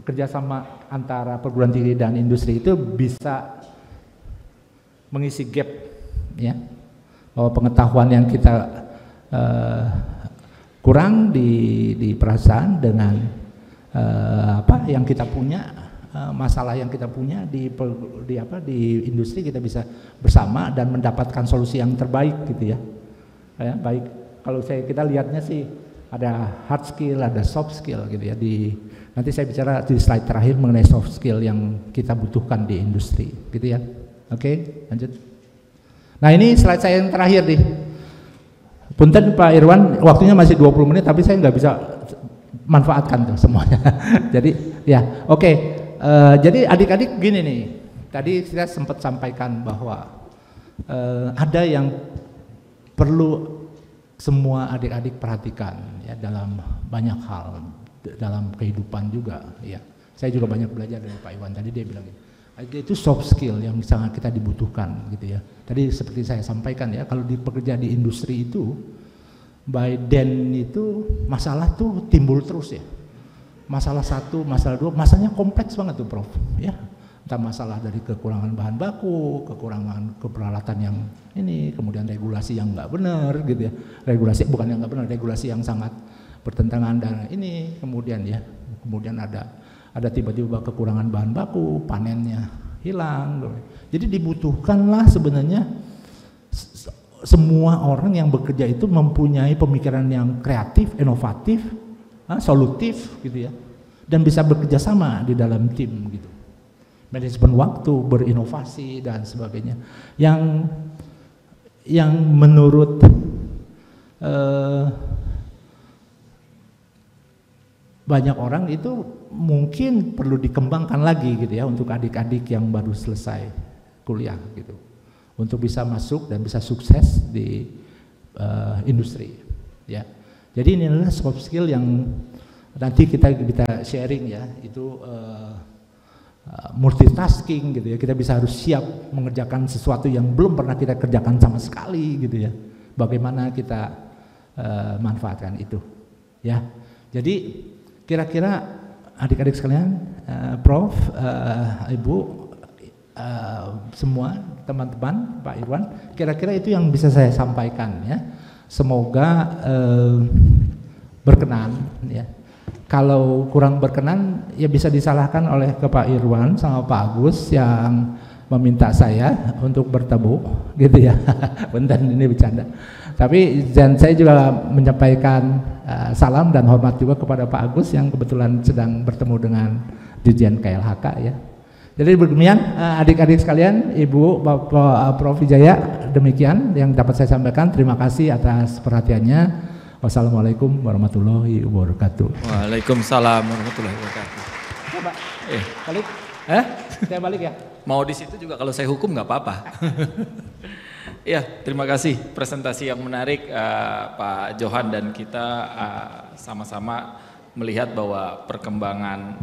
kerjasama antara perguruan tinggi dan industri itu bisa mengisi gap ya, bahwa pengetahuan yang kita kurang di perasaan dengan apa yang kita punya, masalah yang kita punya di industri kita bisa bersama dan mendapatkan solusi yang terbaik gitu ya. Baik kalau kita lihatnya sih ada hard skill, ada soft skill gitu ya. Nanti saya bicara di slide terakhir mengenai soft skill yang kita butuhkan di industri gitu ya. Oke, lanjut. Nah ini slide saya yang terakhir nih. Punten Pak Irwan, waktunya masih 20 menit tapi saya nggak bisa manfaatkan tuh semuanya. Jadi ya oke. Jadi adik-adik gini nih, tadi saya sempat sampaikan bahwa ada yang perlu semua adik-adik perhatikan ya dalam banyak hal, dalam kehidupan juga ya. Saya juga banyak belajar dari Pak Iwan, tadi dia bilang itu soft skill yang sangat kita dibutuhkan gitu ya. Tadi seperti saya sampaikan ya, kalau bekerja di industri itu by then itu masalah tuh timbul terus ya. Masalah satu, masalah dua, masalahnya kompleks banget tuh Prof ya. Entah masalah dari kekurangan bahan baku, kekurangan keperalatan yang ini, kemudian regulasi yang nggak benar gitu ya. Regulasi bukan yang nggak benar, regulasi yang sangat bertentangan dengan ini, kemudian ya, kemudian ada tiba-tiba kekurangan bahan baku, panennya hilang. Jadi dibutuhkanlah sebenarnya semua orang yang bekerja itu mempunyai pemikiran yang kreatif, inovatif, solutif gitu ya, dan bisa bekerja sama di dalam tim gitu. Manajemen waktu, berinovasi dan sebagainya. Yang menurut banyak orang itu mungkin perlu dikembangkan lagi gitu ya untuk adik-adik yang baru selesai kuliah gitu, untuk bisa masuk dan bisa sukses di industri ya. Jadi ini adalah soft skill yang nanti kita sharing ya, itu multitasking gitu ya. Kita bisa harus siap mengerjakan sesuatu yang belum pernah kita kerjakan sama sekali gitu ya. Bagaimana kita manfaatkan itu ya. Jadi kira-kira adik-adik sekalian, Prof, Ibu, semua teman-teman, Pak Irwan, kira-kira itu yang bisa saya sampaikan ya. Semoga berkenan ya. Kalau kurang berkenan ya bisa disalahkan oleh ke Pak Irwan sama Pak Agus yang meminta saya untuk bertemu gitu ya. Bentar, ini bercanda. Tapi dan saya juga menyampaikan salam dan hormat juga kepada Pak Agus yang kebetulan sedang bertemu dengan Dirjen KLHK ya. Jadi demikian adik-adik sekalian, Ibu, Bapak, Prof Wijaya, demikian yang dapat saya sampaikan. Terima kasih atas perhatiannya. Wassalamualaikum warahmatullahi wabarakatuh. Waalaikumsalam warahmatullahi wabarakatuh. Coba, balik? Saya balik ya? Mau di situ juga kalau saya hukum nggak apa-apa. Ya, terima kasih presentasi yang menarik Pak Johan, dan kita sama-sama melihat bahwa perkembangan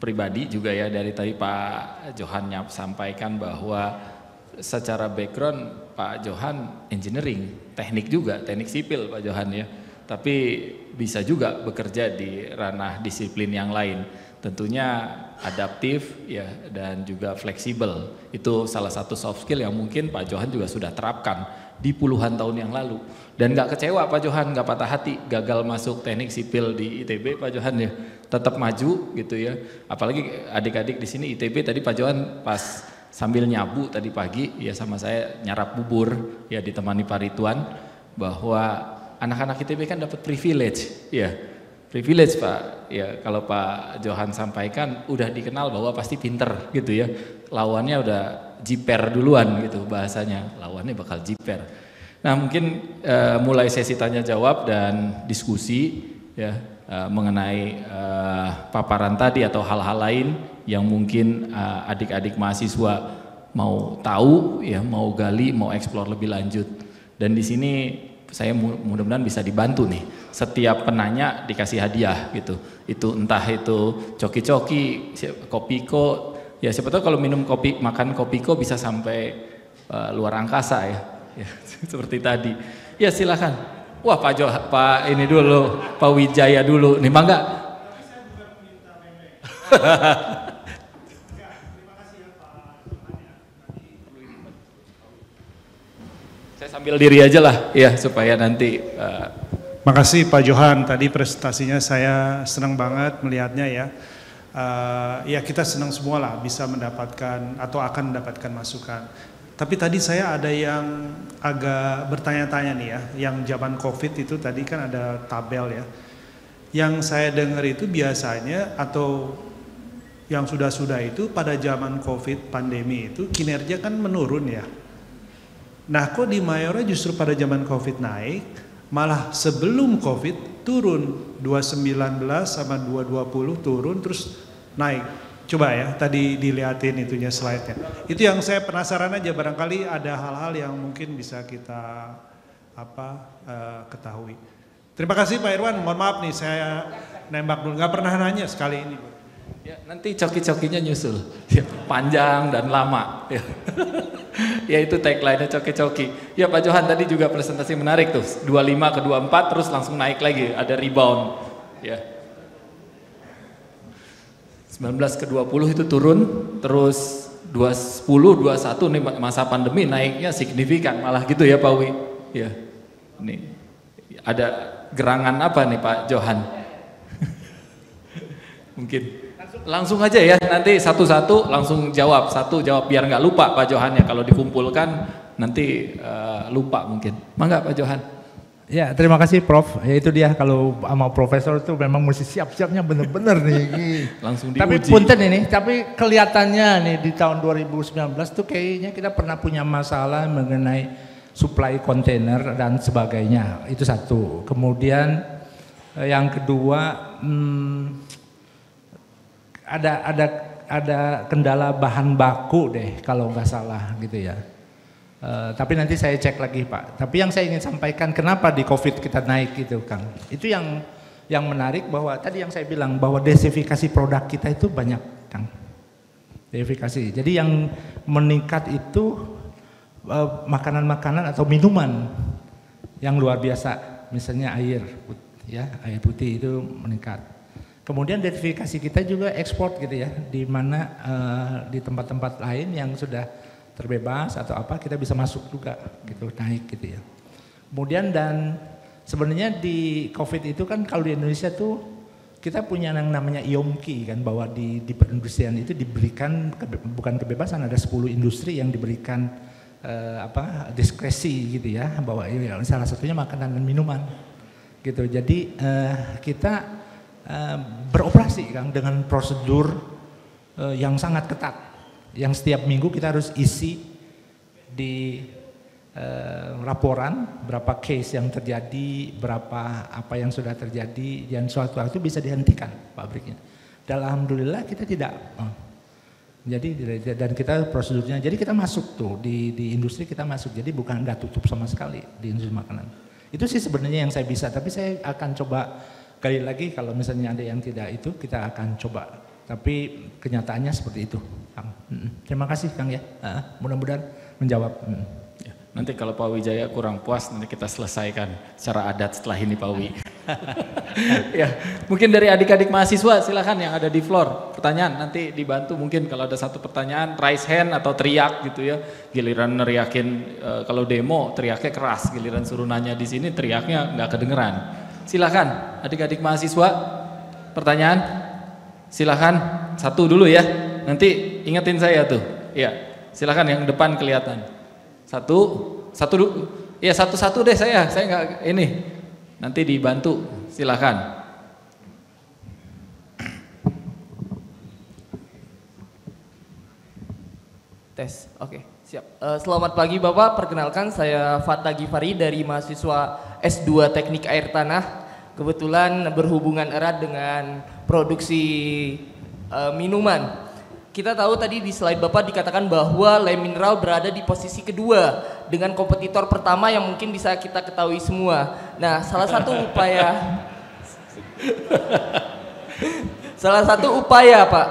pribadi juga ya, dari tadi Pak Johan sampaikan bahwa secara background Pak Johan engineering, teknik juga, teknik sipil Pak Johan ya, tapi bisa juga bekerja di ranah disiplin yang lain, tentunya adaptif ya dan juga fleksibel. Itu salah satu soft skill yang mungkin Pak Johan juga sudah terapkan di puluhan tahun yang lalu, dan nggak kecewa Pak Johan, nggak patah hati gagal masuk teknik sipil di ITB Pak Johan ya, tetap maju gitu ya. Apalagi adik-adik di sini ITB tadi Pak Johan pas sambil nyabu tadi pagi ya sama saya nyarap bubur ya, ditemani Pak Ridwan, bahwa anak-anak ITB kan dapat privilege ya, privilege Pak ya. Kalau Pak Johan sampaikan udah dikenal bahwa pasti pinter gitu ya, lawannya udah jiper duluan gitu bahasanya, lawannya bakal jiper. Nah mungkin mulai sesi tanya jawab dan diskusi ya mengenai paparan tadi atau hal-hal lain yang mungkin adik-adik mahasiswa mau tahu ya, mau gali, mau eksplor lebih lanjut. Dan di sini saya mudah-mudahan bisa dibantu nih. Setiap penanya dikasih hadiah gitu. Itu entah itu coki-coki, kopiko, ya siapa tahu kalau minum kopi, makan kopiko bisa sampai luar angkasa ya. Ya seperti tadi. Ya silakan. Wah Pak ini dulu, Pak Wijaya dulu. Nih mangga. Saya sambil diri aja lah, ya supaya nanti. Makasih Pak Johan, tadi presentasinya saya senang banget melihatnya ya. Ya kita senang semua lah bisa mendapatkan atau akan mendapatkan masukan. Tapi tadi saya ada yang agak bertanya-tanya nih ya, yang zaman COVID itu tadi kan ada tabel ya. Yang saya dengar itu biasanya atau yang sudah-sudah itu pada zaman COVID pandemi itu kinerja kan menurun ya. Nah kok di Mayora justru pada zaman COVID naik, malah sebelum COVID turun 2019 sama 2020 turun terus naik. Coba ya tadi dilihatin itunya slide-nya. Itu yang saya penasaran aja, barangkali ada hal-hal yang mungkin bisa kita ketahui. Terima kasih Pak Irwan, mohon maaf nih saya nembak dulu, nggak pernah nanya sekali ini. Ya, nanti coki-cokinya nyusul, ya, panjang dan lama. Ya. Ya itu tagline-nya coki-coki. Ya Pak Johan tadi juga presentasi menarik tuh, 25 ke 24 terus langsung naik lagi, ada rebound. Ya. 19 ke 20 itu turun, terus 20, 21 nih masa pandemi naiknya signifikan, malah gitu ya Pak Wi. Ya. Nih, ada gerangan apa nih Pak Johan? Mungkin. Langsung aja ya, nanti satu-satu langsung jawab, biar nggak lupa Pak Johan ya, kalau dikumpulkan nanti lupa mungkin. Mangga Pak Johan. Ya terima kasih Prof, ya itu dia kalau sama profesor itu memang mesti siap-siapnya bener-bener nih. Langsung diuji. Tapi punten ini, tapi kelihatannya nih di tahun 2019 tuh kayaknya kita pernah punya masalah mengenai supply kontainer dan sebagainya, itu satu. Kemudian yang kedua, ada kendala bahan baku deh kalau nggak salah gitu ya. Tapi nanti saya cek lagi Pak. Tapi yang saya ingin sampaikan kenapa di COVID kita naik gitu Kang. Itu yang menarik bahwa tadi yang saya bilang bahwa diversifikasi produk kita itu banyak Kang. Diversifikasi. Jadi yang meningkat itu makanan-makanan atau minuman yang luar biasa. Misalnya air putih itu meningkat. Kemudian diversifikasi kita juga ekspor gitu ya, di mana di tempat-tempat lain yang sudah terbebas atau apa kita bisa masuk juga gitu, naik gitu ya. Kemudian dan sebenarnya di COVID itu kan kalau di Indonesia tuh kita punya yang namanya IOMKI kan, bahwa di perindustrian itu diberikan bukan kebebasan, ada 10 industri yang diberikan diskresi gitu ya, bahwa salah satunya makanan dan minuman gitu. Jadi kita beroperasi Kang dengan prosedur yang sangat ketat, yang setiap minggu kita harus isi di laporan berapa case yang terjadi, berapa apa yang sudah terjadi, dan suatu waktu bisa dihentikan pabriknya. Dan alhamdulillah kita tidak. Jadi dan kita prosedurnya, jadi kita masuk tuh di industri kita masuk, jadi bukan nggak tutup sama sekali di industri makanan. Itu sih sebenarnya yang saya bisa, tapi saya akan coba kali lagi kalau misalnya ada yang tidak itu kita akan coba, tapi kenyataannya seperti itu Kang. Terima kasih Kang ya, mudah-mudahan menjawab. Ya, nanti kalau Pak Wijaya kurang puas nanti kita selesaikan secara adat setelah ini Pak Wi. Ya, mungkin dari adik-adik mahasiswa silakan yang ada di floor, pertanyaan nanti dibantu, mungkin kalau ada satu pertanyaan raise hand atau teriak gitu ya, giliran neriakin kalau demo teriaknya keras, giliran suruh nanya di sini teriaknya nggak kedengeran. Silakan adik-adik mahasiswa, pertanyaan silakan, satu dulu ya, nanti ingetin saya tuh ya, silakan yang depan kelihatan, satu dulu ya, satu deh, saya nggak ini, nanti dibantu, silakan. Tes, oke, siap. Selamat pagi Bapak, perkenalkan saya Fatah Gifari dari mahasiswa S2 Teknik Air Tanah. Kebetulan berhubungan erat dengan produksi minuman. Kita tahu tadi di slide Bapak dikatakan bahwa Le Mineral berada di posisi kedua dengan kompetitor pertama yang mungkin bisa kita ketahui semua. Nah, salah satu upaya Pak,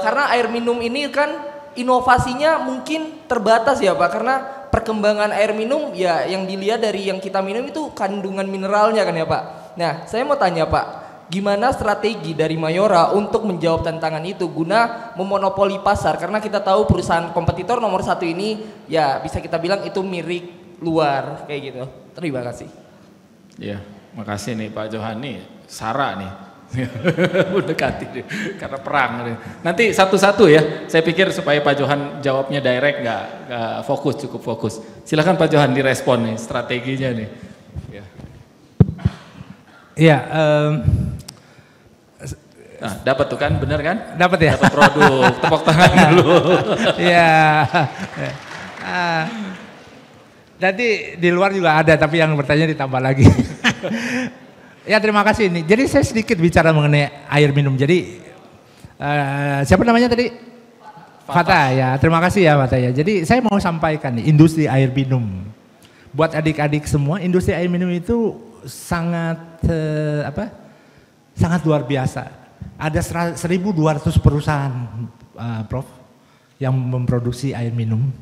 karena air minum ini kan inovasinya mungkin terbatas ya Pak, karena perkembangan air minum ya yang dilihat dari yang kita minum itu kandungan mineralnya kan ya Pak. Nah, saya mau tanya Pak, gimana strategi dari Mayora untuk menjawab tantangan itu guna memonopoli pasar? Karena kita tahu perusahaan kompetitor nomor satu ini ya bisa kita bilang itu mirip luar kayak gitu. Terima kasih. Ya, makasih nih Pak Johan nih, Sarah nih. Mendekati nih, karena perang nih. Nanti satu-satu ya. Saya pikir supaya Pak Johan jawabnya direct, nggak fokus, cukup fokus. Silakan Pak Johan direspon nih strateginya nih. Ya. Iya. Nah, dapat tuh kan, bener kan? Dapat ya. Dapat produk, tepuk tangan dulu. Iya. Nanti di luar juga ada, tapi yang bertanya ditambah lagi. Ya terima kasih nih. Jadi saya sedikit bicara mengenai air minum. Jadi siapa namanya tadi? Fata ya. Terima kasih ya Fata ya. Jadi saya mau sampaikan nih industri air minum. Buat adik-adik semua, industri air minum itu sangat sangat luar biasa. Ada 1.200 perusahaan, Prof, yang memproduksi air minum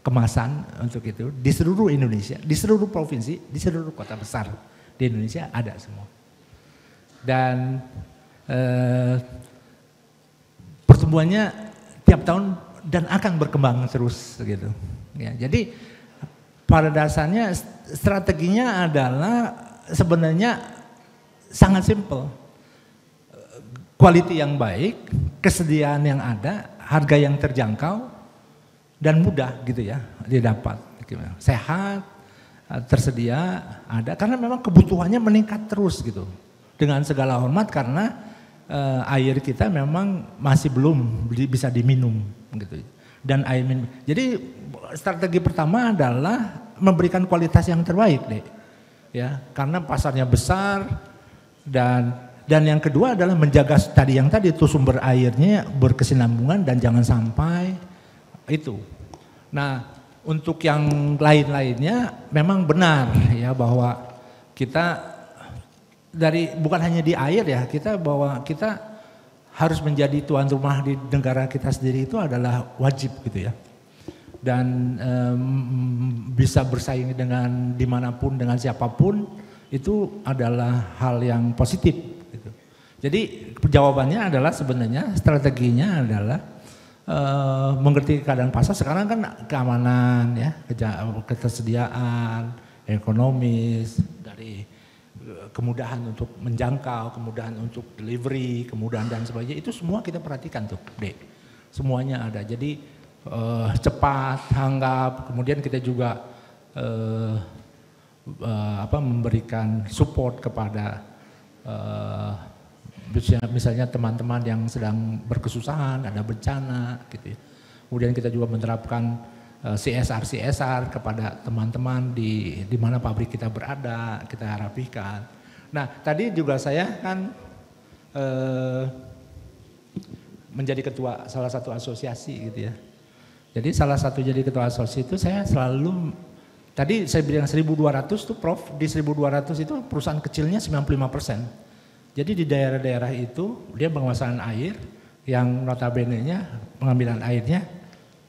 kemasan untuk itu di seluruh Indonesia, di seluruh provinsi, di seluruh kota besar di Indonesia ada semua. Dan pertumbuhannya tiap tahun dan akan berkembang terus gitu. Ya, jadi pada dasarnya strateginya adalah sebenarnya sangat simple. Quality yang baik, kesediaan yang ada, harga yang terjangkau dan mudah gitu ya didapat. Sehat, tersedia, ada karena memang kebutuhannya meningkat terus gitu. Dengan segala hormat karena air kita memang masih belum bisa diminum gitu. Dan air minum. Jadi strategi pertama adalah memberikan kualitas yang terbaik deh. Ya, karena pasarnya besar dan yang kedua adalah menjaga tadi itu sumber airnya berkesinambungan dan jangan sampai itu. Nah, untuk yang lain-lainnya memang benar ya bahwa kita bukan hanya di air ya, bahwa kita harus menjadi tuan rumah di negara kita sendiri itu adalah wajib gitu ya. Dan bisa bersaing dengan dimanapun dengan siapapun itu adalah hal yang positif. Gitu. Jadi jawabannya adalah sebenarnya strateginya adalah mengerti keadaan pasar. Sekarang kan keamanan ya, ketersediaan, ekonomis, dari kemudahan untuk menjangkau, kemudahan untuk delivery, kemudahan dan sebagainya itu semua kita perhatikan tuh, Dek. Semuanya ada. Jadi cepat, tanggap, kemudian kita juga memberikan support kepada misalnya teman-teman yang sedang berkesusahan, ada bencana gitu ya. Kemudian kita juga menerapkan CSR kepada teman-teman di mana pabrik kita berada, kita rapikan. Nah, tadi juga saya kan menjadi ketua salah satu asosiasi gitu ya. Jadi salah satu jadi ketua asosiasi itu saya selalu, tadi saya bilang 1.200 tuh Prof, di 1.200 itu perusahaan kecilnya 95%. Jadi di daerah-daerah itu dia penguasaan air yang notabene-nya pengambilan airnya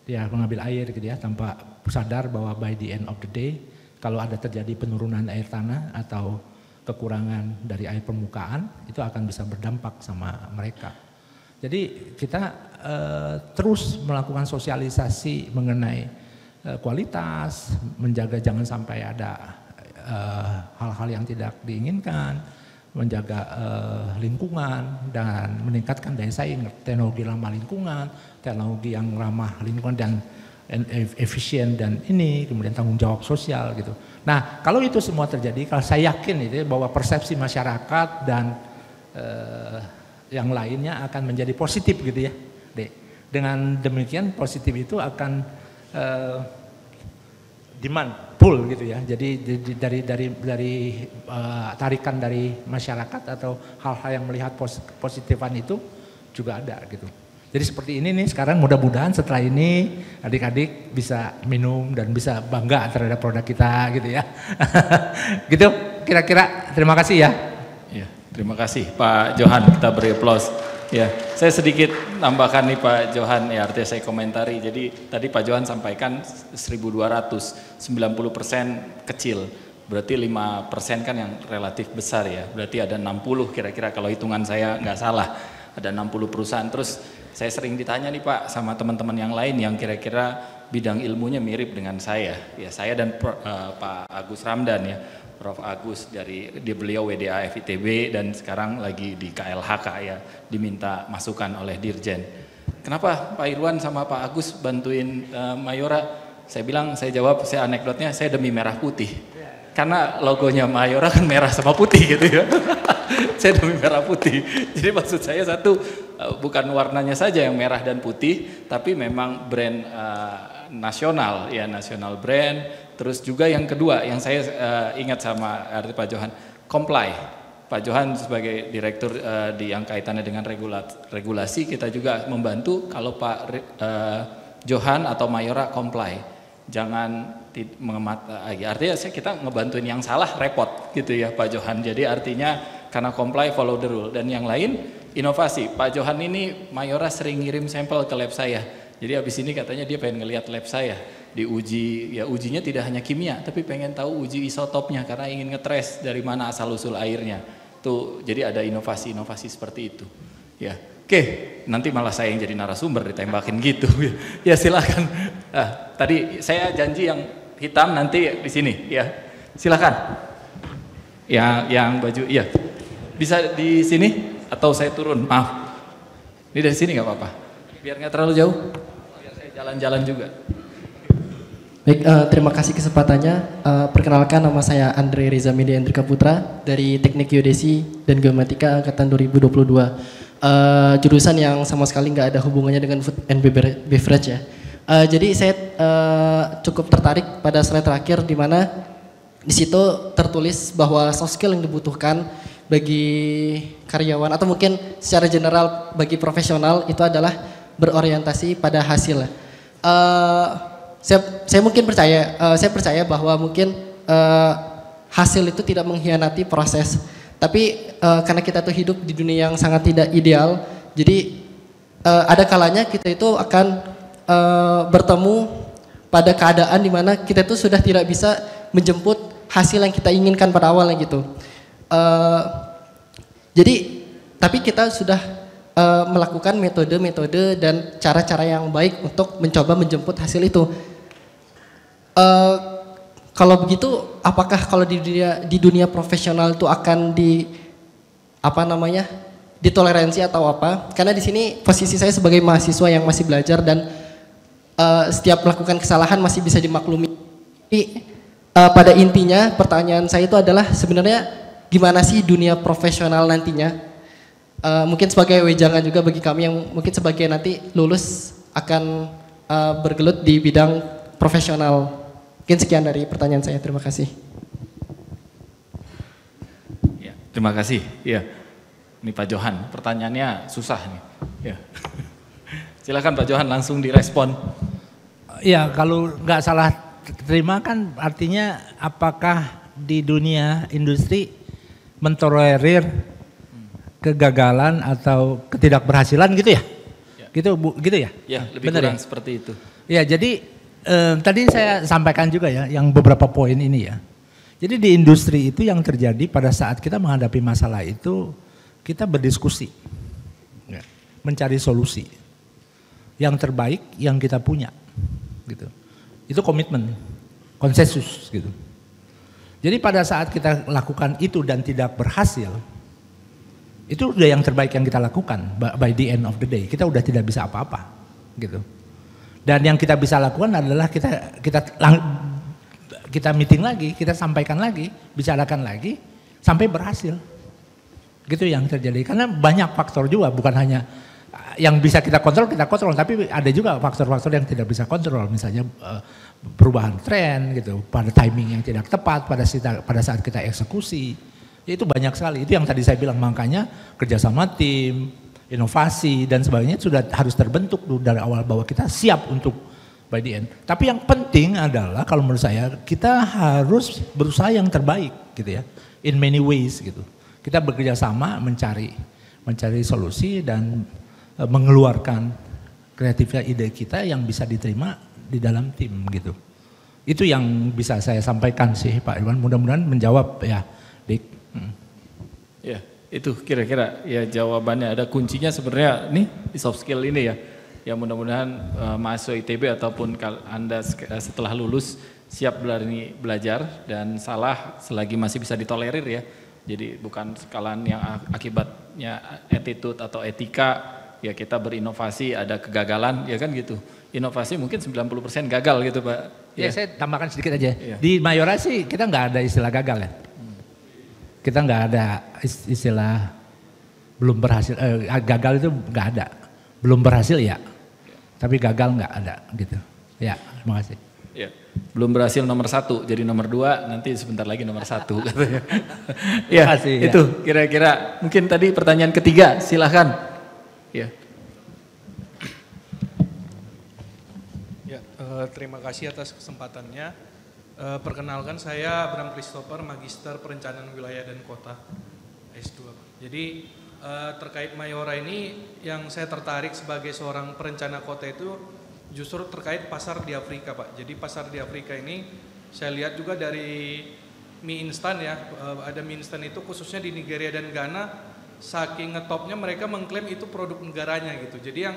dia mengambil air gitu ya tanpa sadar bahwa by the end of the day kalau ada terjadi penurunan air tanah atau kekurangan dari air permukaan itu akan bisa berdampak sama mereka. Jadi kita terus melakukan sosialisasi mengenai kualitas, menjaga jangan sampai ada hal-hal yang tidak diinginkan, menjaga lingkungan dan meningkatkan daya saing, teknologi ramah lingkungan, teknologi yang ramah lingkungan dan efisien dan ini, kemudian tanggung jawab sosial gitu. Nah kalau itu semua terjadi, kalau saya yakin itu bahwa persepsi masyarakat dan yang lainnya akan menjadi positif gitu ya. Dengan demikian positif itu akan demand pull gitu ya. Jadi dari tarikan dari masyarakat atau hal-hal yang melihat positifan itu juga ada gitu. Jadi seperti ini nih sekarang mudah-mudahan setelah ini adik-adik bisa minum dan bisa bangga terhadap produk kita gitu ya. Gitu kira-kira. Terima kasih ya. Ya, terima kasih Pak Johan, kita beri aplaus. Ya, saya sedikit tambahkan nih Pak Johan, ya artinya saya komentari. Jadi tadi Pak Johan sampaikan 1.200, 90% kecil. Berarti 5% kan yang relatif besar ya. Berarti ada 60 kira-kira kalau hitungan saya nggak salah. Ada 60 perusahaan. Terus saya sering ditanya nih Pak sama teman-teman yang lain yang kira-kira bidang ilmunya mirip dengan saya. Ya, saya dan Pak Agus Ramdan ya, Prof. Agus dia beliau WDA FITB dan sekarang lagi di KLHK ya, diminta masukan oleh Dirjen. Kenapa Pak Irwan sama Pak Agus bantuin Mayora? Saya jawab, saya anekdotnya, saya demi merah putih. Karena logonya Mayora kan merah sama putih gitu ya. Saya demi merah putih. Jadi maksud saya satu, bukan warnanya saja yang merah dan putih, tapi memang brand nasional ya, nasional brand. Terus juga yang kedua yang saya ingat sama Pak Johan, comply. Pak Johan sebagai direktur di yang kaitannya dengan regulasi, kita juga membantu kalau Pak Johan atau Mayora comply. Jangan artinya kita ngebantuin yang salah repot gitu ya Pak Johan. Jadi artinya karena comply follow the rule. Dan yang lain inovasi. Pak Johan ini Mayora sering ngirim sampel ke lab saya. Jadi habis ini katanya dia pengen ngelihat lab saya. Diuji, ya ujinya tidak hanya kimia, tapi pengen tahu uji isotopnya karena ingin ngetrace dari mana asal usul airnya. Tuh, jadi ada inovasi-inovasi seperti itu. Ya, oke. Nanti malah saya yang jadi narasumber ditembakin gitu. Ya silakan. Tadi saya janji yang hitam nanti di sini. Ya, silakan. Yang baju, iya. Bisa di sini atau saya turun? Maaf. Ini dari sini nggak apa-apa. Biar nggak terlalu jauh. Biar saya jalan-jalan juga. Baik, terima kasih kesempatannya. Perkenalkan, nama saya Andre Reza Media Andrika Putra dari Teknik Geodesi dan Geomatika angkatan 2022. Jurusan yang sama sekali nggak ada hubungannya dengan food and beverage ya. Jadi saya cukup tertarik pada slide terakhir di mana di situ tertulis bahwa soft skill yang dibutuhkan bagi karyawan atau mungkin secara general bagi profesional itu adalah berorientasi pada hasil. Saya mungkin saya percaya bahwa mungkin hasil itu tidak mengkhianati proses. Tapi karena kita tuh hidup di dunia yang sangat tidak ideal, jadi ada kalanya kita itu akan bertemu pada keadaan di mana kita itu sudah tidak bisa menjemput hasil yang kita inginkan pada awalnya gitu. Jadi tapi kita sudah melakukan metode-metode dan cara-cara yang baik untuk mencoba menjemput hasil itu. Kalau begitu, apakah kalau di dunia profesional itu akan ditoleransi atau apa? Karena di sini posisi saya sebagai mahasiswa yang masih belajar dan setiap melakukan kesalahan masih bisa dimaklumi. Tapi pada intinya pertanyaan saya itu adalah sebenarnya gimana sih dunia profesional nantinya? Mungkin sebagai wejangan juga bagi kami yang mungkin sebagai nanti lulus akan bergelut di bidang profesional. Mungkin sekian dari pertanyaan saya. Terima kasih. Ya, terima kasih. Ya, ini Pak Johan. Pertanyaannya susah nih. Ya. Silakan Pak Johan langsung direspon. Ya, kalau nggak salah terima kan artinya apakah di dunia industri mentolerir kegagalan atau ketidakberhasilan gitu ya? Ya. Gitu ya? Ya, lebih benar kurang ya? seperti itu. Ya, jadi tadi saya sampaikan juga ya, yang beberapa poin ini ya. Jadi di industri itu yang terjadi pada saat kita menghadapi masalah itu, kita berdiskusi, ya, mencari solusi yang terbaik yang kita punya, gitu. Itu komitmen, konsensus, gitu. Jadi pada saat kita lakukan itu dan tidak berhasil, itu udah yang terbaik yang kita lakukan. By the end of the day, kita udah tidak bisa apa-apa, gitu. Dan yang kita bisa lakukan adalah kita meeting lagi, kita sampaikan lagi, bicarakan lagi sampai berhasil. Gitu yang terjadi. Karena banyak faktor juga, bukan hanya yang bisa kita kontrol, tapi ada juga faktor-faktor yang tidak bisa kontrol. Misalnya perubahan tren gitu, pada timing yang tidak tepat, pada saat kita eksekusi. Itu banyak sekali. Itu yang tadi saya bilang, makanya kerjasama tim, inovasi dan sebagainya sudah harus terbentuk dari awal bahwa kita siap untuk by the end. Tapi yang penting adalah kalau menurut saya kita harus berusaha yang terbaik gitu ya, in many ways gitu. Kita bekerja sama mencari solusi dan mengeluarkan kreativitas ide kita yang bisa diterima di dalam tim gitu. Itu yang bisa saya sampaikan sih Pak Irwan. Mudah-mudahan menjawab ya, Dik. Ya. Itu kira-kira ya jawabannya, ada kuncinya sebenarnya nih di soft skill ini ya. Ya mudah-mudahan mahasiswa ITB ataupun Anda setelah lulus siap berani belajar dan salah selagi masih bisa ditolerir ya. Jadi bukan kesalahan yang akibatnya attitude atau etika, ya kita berinovasi ada kegagalan ya kan gitu. Inovasi mungkin 90% gagal gitu Pak. Ya, saya tambahkan sedikit aja. Ya. Di Mayora sih kita nggak ada istilah gagal ya. Kita nggak ada istilah belum berhasil, gagal itu nggak ada. Belum berhasil ya, tapi gagal nggak ada gitu. Ya, terima kasih. Ya, belum berhasil nomor 1, jadi nomor 2 nanti sebentar lagi nomor 1 katanya. Ya, kasih, itu kira-kira mungkin tadi pertanyaan ketiga, silahkan. Ya. Ya, terima kasih atas kesempatannya. Perkenalkan saya Bram Christopher, Magister Perencanaan Wilayah dan Kota S2. Jadi terkait Mayora ini yang saya tertarik sebagai seorang perencana kota itu justru terkait pasar di Afrika Pak. Jadi pasar di Afrika ini saya lihat juga dari mie instan ya, ada mie instan itu khususnya di Nigeria dan Ghana, saking ngetopnya mereka mengklaim itu produk negaranya gitu. Jadi yang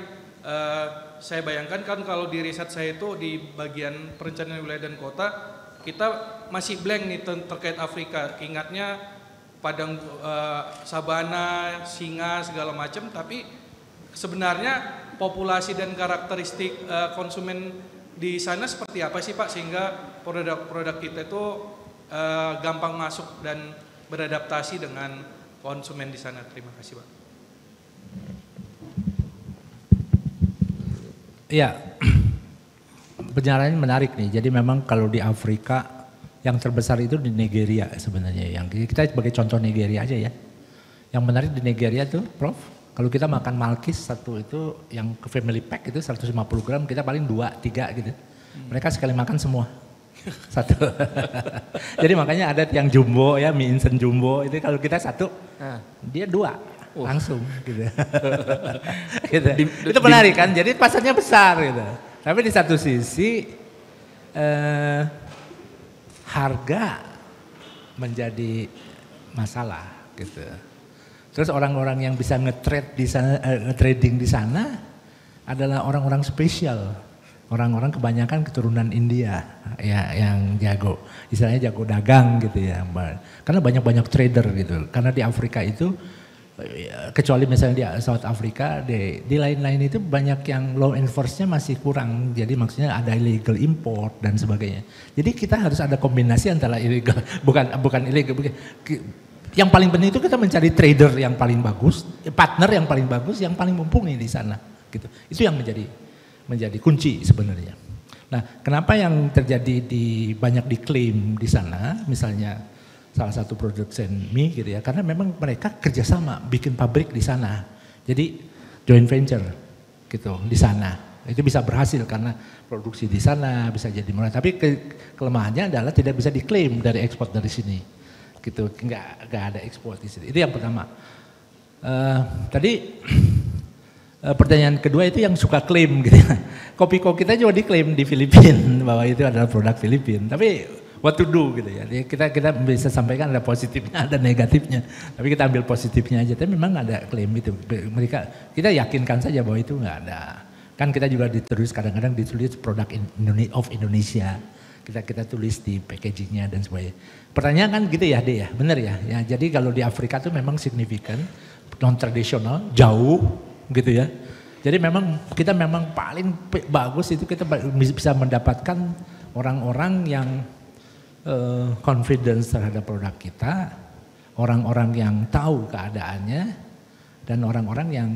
saya bayangkan kan kalau di riset saya itu di bagian perencanaan wilayah dan kota, kita masih blank nih terkait Afrika. Ingatnya padang sabana, singa segala macam, tapi sebenarnya populasi dan karakteristik konsumen di sana seperti apa sih Pak sehingga produk-produk kita itu gampang masuk dan beradaptasi dengan konsumen di sana. Terima kasih Pak. Iya, penjelasannya menarik nih. Jadi memang kalau di Afrika yang terbesar itu di Nigeria sebenarnya. Yang kita sebagai contoh Nigeria aja ya. Yang menarik di Nigeria tuh, Prof, kalau kita makan Malkis satu itu yang ke family pack itu 150 gram, kita paling 2-3 gitu. Mereka sekali makan semua. Satu. Jadi makanya ada yang jumbo ya, mie instan jumbo itu kalau kita satu, dia 2 langsung gitu. Gitu. Itu menarik kan, jadi pasarnya besar gitu. Tapi di satu sisi harga menjadi masalah gitu. Terus orang-orang yang bisa nge-trade di sana, trading di sana adalah orang-orang spesial. Orang-orang kebanyakan keturunan India ya yang jago, istilahnya jago dagang gitu ya. Karena banyak-banyak trader gitu. Karena di Afrika itu kecuali misalnya di South Africa, di lain-lain itu banyak yang law enforcement-nya masih kurang. Jadi maksudnya ada illegal import dan sebagainya. Jadi kita harus ada kombinasi antara illegal, bukan illegal. Yang paling penting itu kita mencari trader yang paling bagus, partner yang paling bagus, yang paling mumpuni di sana. Gitu. Itu yang menjadi kunci sebenarnya. Nah, kenapa yang terjadi banyak diklaim di sana, misalnya salah satu produsen mie gitu ya, karena memang mereka kerjasama bikin pabrik di sana. Jadi joint venture gitu di sana. Itu bisa berhasil karena produksi di sana bisa jadi murah. Tapi kelemahannya adalah tidak bisa diklaim dari ekspor dari sini. Gitu, nggak ada ekspor di sini. Itu yang pertama. Tadi pertanyaan kedua itu yang suka klaim gitu. Kopiko kita juga diklaim di Filipina bahwa itu adalah produk Filipina. Tapi what to do gitu ya. Kita bisa sampaikan ada positifnya, ada negatifnya. Tapi kita ambil positifnya aja. Tapi memang ada klaim itu. Kita yakinkan saja bahwa itu nggak ada. Kan kita juga ditulis kadang-kadang ditulis produk of Indonesia. Kita tulis di packagingnya dan sebagainya. Pertanyaan kan gitu ya, De ya, benar ya. Jadi kalau di Afrika tuh memang signifikan, non tradisional, jauh gitu ya. Jadi memang kita memang paling bagus itu kita bisa mendapatkan orang-orang yang confidence terhadap produk kita, orang-orang yang tahu keadaannya, dan orang-orang yang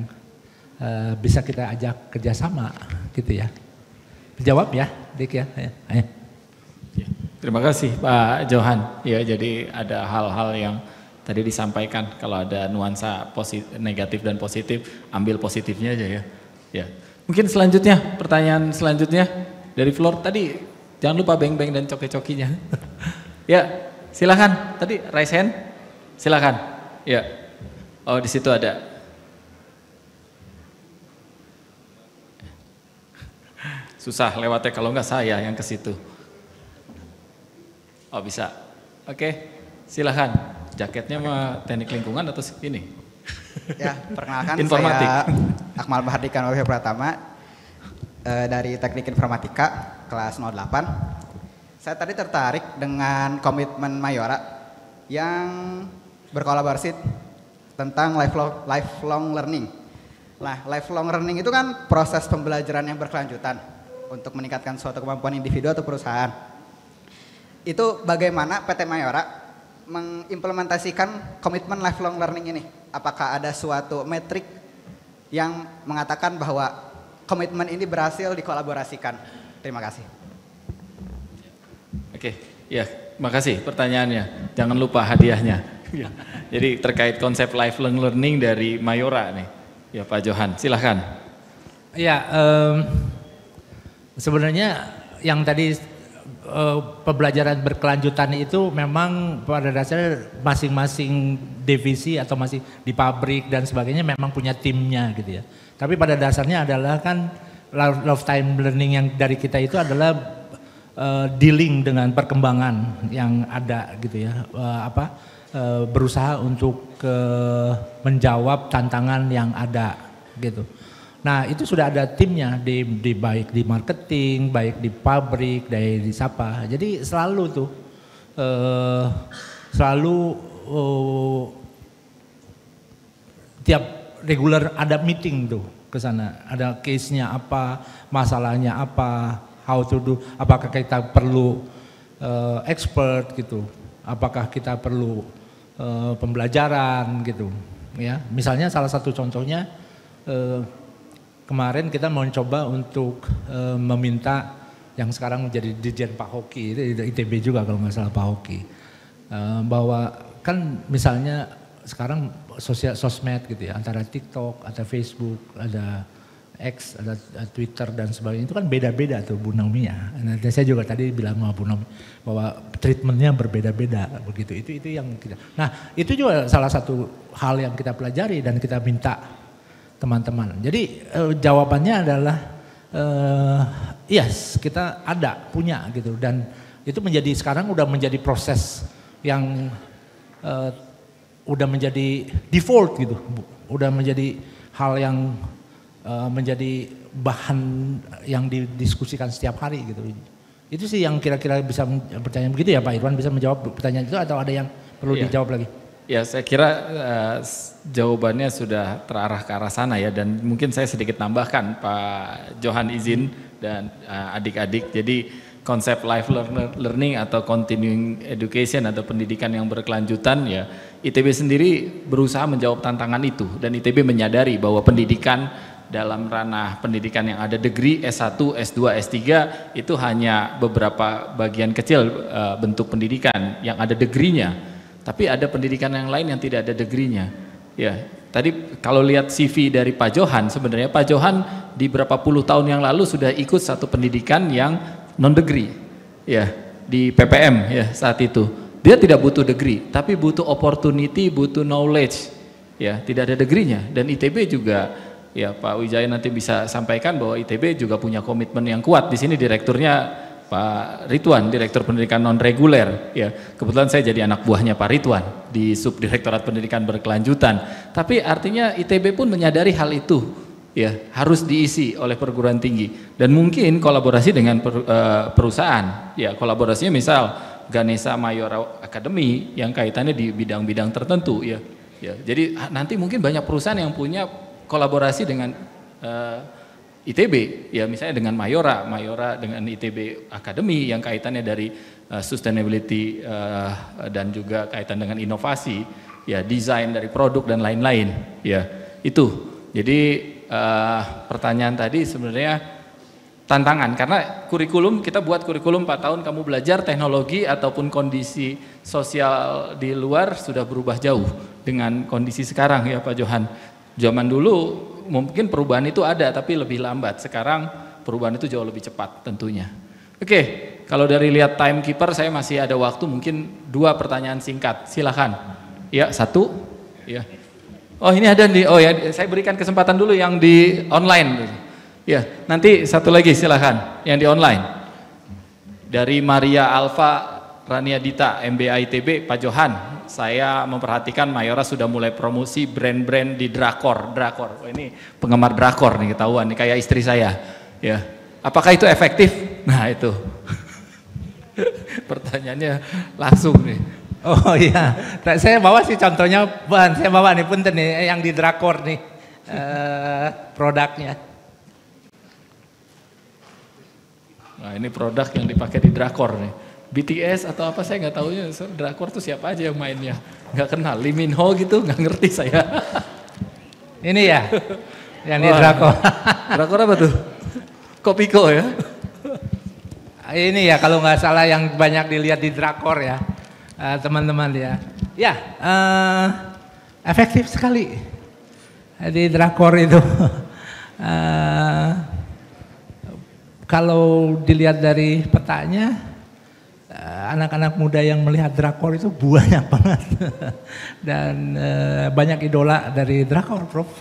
bisa kita ajak kerjasama gitu ya. Jawab ya, Dik ya. Ayo. Terima kasih Pak Johan. Ya, jadi ada hal-hal yang tadi disampaikan, kalau ada nuansa negatif dan positif, ambil positifnya aja ya. Ya. Mungkin selanjutnya, pertanyaan selanjutnya dari floor tadi, jangan lupa beng-beng dan coki-cokinya. Ya, silakan. Tadi raise hand, silakan. Ya. Oh, di situ ada. Susah lewatnya kalau nggak saya yang ke situ. Oh bisa, oke, silakan. Jaketnya mah teknik lingkungan atau ini? Ya, perkenalkan Informatik. saya Akmal Bahardika Pratama dari Teknik Informatika kelas 08. Saya tadi tertarik dengan komitmen Mayora yang berkolaborasi tentang lifelong learning. Nah, lifelong learning itu kan proses pembelajaran yang berkelanjutan untuk meningkatkan suatu kemampuan individu atau perusahaan. Itu bagaimana PT Mayora mengimplementasikan komitmen lifelong learning ini? Apakah ada suatu metrik yang mengatakan bahwa komitmen ini berhasil dikolaborasikan? Terima kasih. Oke, ya, makasih pertanyaannya. Jangan lupa hadiahnya. Jadi terkait konsep lifelong learning dari Mayora nih, ya Pak Johan, silahkan. Ya, sebenarnya yang tadi pembelajaran berkelanjutan itu memang pada dasarnya masing-masing divisi atau masih di pabrik dan sebagainya memang punya timnya gitu ya. Tapi pada dasarnya adalah kan lifetime learning yang dari kita itu adalah dealing dengan perkembangan yang ada gitu ya, berusaha untuk menjawab tantangan yang ada gitu. Nah itu sudah ada timnya di baik di marketing, baik di pabrik, di siapa. Jadi selalu tuh tiap regular ada meeting tuh ke sana, ada case-nya apa, masalahnya apa, how to do, apakah kita perlu expert gitu, apakah kita perlu pembelajaran gitu ya. Misalnya salah satu contohnya kemarin kita mau coba untuk meminta yang sekarang menjadi Dirjen Pak Hoki, itu ITB juga kalau nggak salah Pak Hoki, bahwa kan misalnya sekarang sosmed gitu ya, antara TikTok, ada Facebook, ada X, ada Twitter dan sebagainya, itu kan beda-beda tuh Bu Naomi ya. Nah, saya juga tadi bilang sama Bu Naomi bahwa treatmentnya berbeda-beda begitu. Itu yang kita. Nah itu juga salah satu hal yang kita pelajari dan kita minta teman-teman. Jadi jawabannya adalah yes, kita ada punya gitu, dan itu menjadi sekarang udah menjadi proses yang udah menjadi default gitu, udah menjadi hal yang menjadi bahan yang didiskusikan setiap hari gitu. Itu sih yang kira-kira bisa pertanyaan begitu ya Pak Irwan, bisa menjawab pertanyaan itu atau ada yang perlu dijawab lagi? Ya saya kira jawabannya sudah terarah ke arah sana ya, dan mungkin saya sedikit tambahkan Pak Johan izin dan adik-adik. Jadi konsep life learning atau continuing education atau pendidikan yang berkelanjutan ya, ITB sendiri berusaha menjawab tantangan itu, dan ITB menyadari bahwa pendidikan dalam ranah pendidikan yang ada degree S1, S2, S3 itu hanya beberapa bagian kecil bentuk pendidikan yang ada degree-nya. Tapi ada pendidikan yang lain yang tidak ada degree-nya. Ya, tadi kalau lihat CV dari Pak Johan, sebenarnya Pak Johan di berapa puluh tahun yang lalu sudah ikut satu pendidikan yang non degree. Ya, di PPM ya saat itu. Dia tidak butuh degree, tapi butuh opportunity, butuh knowledge. Ya, tidak ada degree-nya, dan ITB juga ya Pak Wijaya nanti bisa sampaikan bahwa ITB juga punya komitmen yang kuat. Di sini direkturnya Pak Ridwan, Direktur Pendidikan Non-Reguler. Ya, kebetulan saya jadi anak buahnya Pak Ridwan di Subdirektorat Pendidikan Berkelanjutan. Tapi artinya ITB pun menyadari hal itu, ya harus diisi oleh perguruan tinggi, dan mungkin kolaborasi dengan perusahaan. Ya, kolaborasinya misal Ganesha Mayora Academy yang kaitannya di bidang-bidang tertentu. Ya, jadi nanti mungkin banyak perusahaan yang punya kolaborasi dengan ITB, ya misalnya dengan Mayora dengan ITB Academy yang kaitannya dari sustainability dan juga kaitan dengan inovasi, ya desain dari produk dan lain-lain, ya itu. Jadi pertanyaan tadi sebenarnya tantangan, karena kurikulum kita buat kurikulum 4 tahun kamu belajar teknologi ataupun kondisi sosial di luar sudah berubah jauh dengan kondisi sekarang ya Pak Johan. Zaman dulu mungkin perubahan itu ada tapi lebih lambat, sekarang perubahan itu jauh lebih cepat tentunya. Oke, kalau dari lihat timekeeper saya masih ada waktu, mungkin 2 pertanyaan singkat, silakan. Ya, 1. Ya. Oh ini ada nih, oh ya saya berikan kesempatan dulu yang di online. Ya, nanti 1 lagi silakan yang di online. Dari Maria Alfa Raniadita, MBA ITB, Pak Johan, saya memperhatikan Mayora sudah mulai promosi brand-brand di drakor. Oh, ini penggemar drakor nih, ketahuan nih kayak istri saya. Ya, apakah itu efektif? Nah itu pertanyaannya langsung nih. Oh iya, saya bawa sih contohnya, saya bawa nih punten nih yang di Drakor nih produknya. Nah ini produk yang dipakai di Drakor nih. BTS atau apa saya nggak tahu ya. Drakor tuh siapa aja yang mainnya? Nggak kenal. Lee Min Ho gitu nggak ngerti saya. Ini ya, yang di Drakor. Drakor apa tuh? Kopiko ya? Ini ya kalau nggak salah yang banyak dilihat di Drakor ya, teman-teman ya. Ya, efektif sekali di Drakor itu. Kalau dilihat dari petanya, anak-anak muda yang melihat Drakor itu banyak banget. Dan banyak idola dari Drakor, Prof.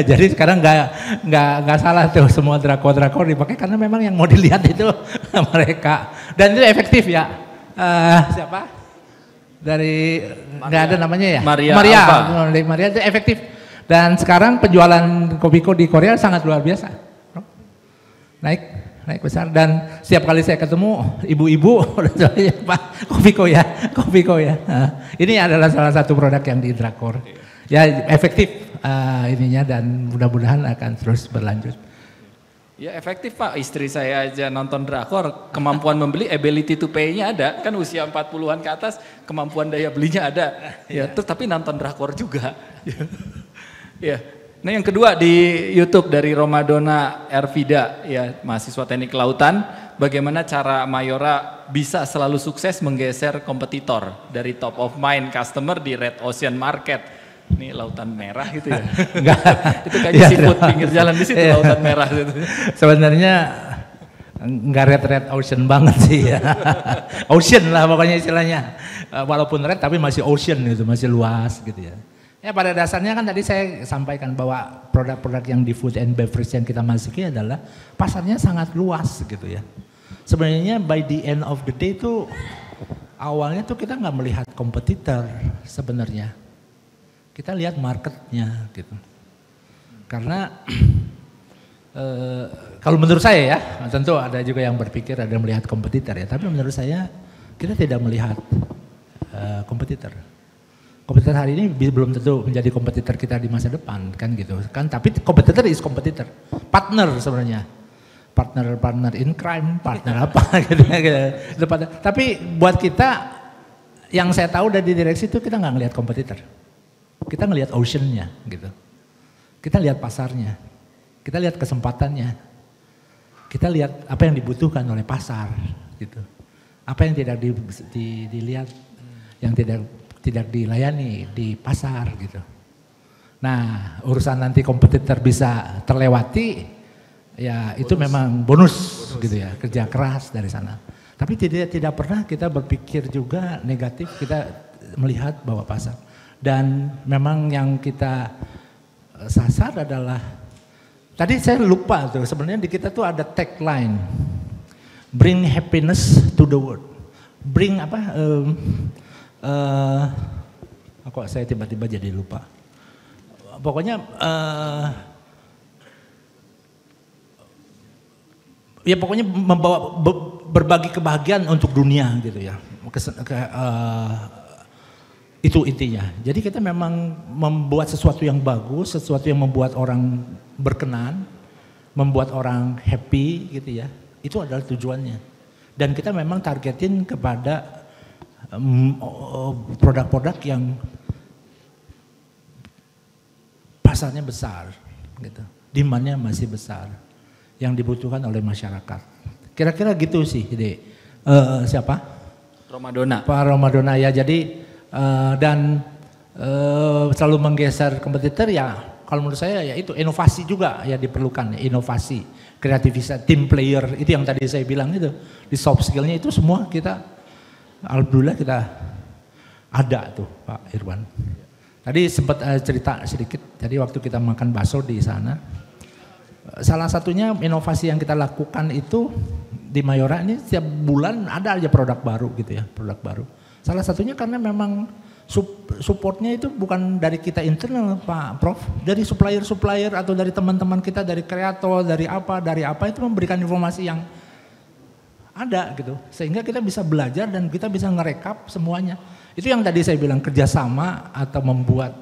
Jadi sekarang nggak salah tuh semua drakor dipakai karena memang yang mau dilihat itu mereka, dan itu efektif ya. Siapa dari nggak ada namanya ya, Maria itu efektif, dan sekarang penjualan Kopiko di Korea sangat luar biasa, naik besar, dan setiap kali saya ketemu ibu-ibu Pak Kopiko ya. Ini adalah salah satu produk yang di Drakor ya, efektif ininya, dan mudah-mudahan akan terus berlanjut. Ya efektif Pak, istri saya aja nonton Drakor, kemampuan membeli, ability to pay-nya ada, kan usia 40-an ke atas, kemampuan daya belinya ada, ya terus tapi nonton Drakor juga. Ya. Nah yang kedua di YouTube dari Romadona Ervida, ya mahasiswa teknik kelautan, bagaimana cara Mayora bisa selalu sukses menggeser kompetitor dari top of mind customer di Red Ocean Market. Ini lautan merah gitu ya? Enggak. Itu kayaknya siput pinggir jalan di situ, lautan merah gitu. Sebenarnya enggak red ocean banget sih ya. Ocean lah pokoknya istilahnya. Walaupun red tapi masih ocean gitu, masih luas gitu ya. Ya pada dasarnya kan tadi saya sampaikan bahwa produk-produk yang di food and beverage yang kita masuki adalah pasarnya sangat luas gitu ya. Sebenarnya by the end of the day itu awalnya tuh kita nggak melihat kompetitor sebenarnya. Kita lihat marketnya gitu. Karena kalau menurut saya ya, tentu ada juga yang berpikir ada yang melihat kompetitor ya, tapi menurut saya kita tidak melihat kompetitor. Kompetitor hari ini belum tentu menjadi kompetitor kita di masa depan kan gitu kan, tapi kompetitor is kompetitor, partner sebenarnya, partner in crime, partner apa gitu. Tapi buat kita yang saya tahu dari direksi itu kita nggak ngelihat kompetitor. Kita ngelihat ocean-nya gitu. Kita lihat pasarnya. Kita lihat kesempatannya. Kita lihat apa yang dibutuhkan oleh pasar gitu. Apa yang tidak dilihat, yang tidak dilayani di pasar gitu. Nah, urusan nanti kompetitor bisa terlewati ya itu memang bonus gitu ya, kerja keras dari sana. Tapi tidak pernah kita berpikir juga negatif, kita melihat bahwa pasar. Dan memang yang kita sasar adalah, tadi saya lupa tuh, sebenarnya di kita tuh ada tagline, bring happiness to the world. Bring apa, kok saya tiba-tiba jadi lupa. Pokoknya, ya pokoknya membawa berbagi kebahagiaan untuk dunia gitu ya. Itu intinya. Jadi kita memang membuat sesuatu yang bagus, sesuatu yang membuat orang berkenan, membuat orang happy gitu ya. Itu adalah tujuannya. Dan kita memang targetin kepada produk-produk yang pasarnya besar gitu. Demand-nya masih besar. Yang dibutuhkan oleh masyarakat. Kira-kira gitu sih, Dek. Siapa? Romadona. Pak Romadona ya, jadi dan selalu menggeser kompetitor ya, kalau menurut saya ya itu inovasi juga ya diperlukan, inovasi, kreativitas, team player, itu yang tadi saya bilang itu, di soft skillnya itu semua kita, alhamdulillah kita ada tuh Pak Irwan. Tadi sempat cerita sedikit, jadi waktu kita makan bakso di sana, salah satunya inovasi yang kita lakukan itu di Mayora ini setiap bulan ada aja produk baru gitu ya, produk baru. Salah satunya karena memang supportnya itu bukan dari kita internal Pak Prof, dari supplier atau dari teman-teman kita, dari kreator, dari apa itu memberikan informasi yang ada gitu, sehingga kita bisa belajar dan kita bisa ngerekap semuanya. Itu yang tadi saya bilang, kerjasama atau membuat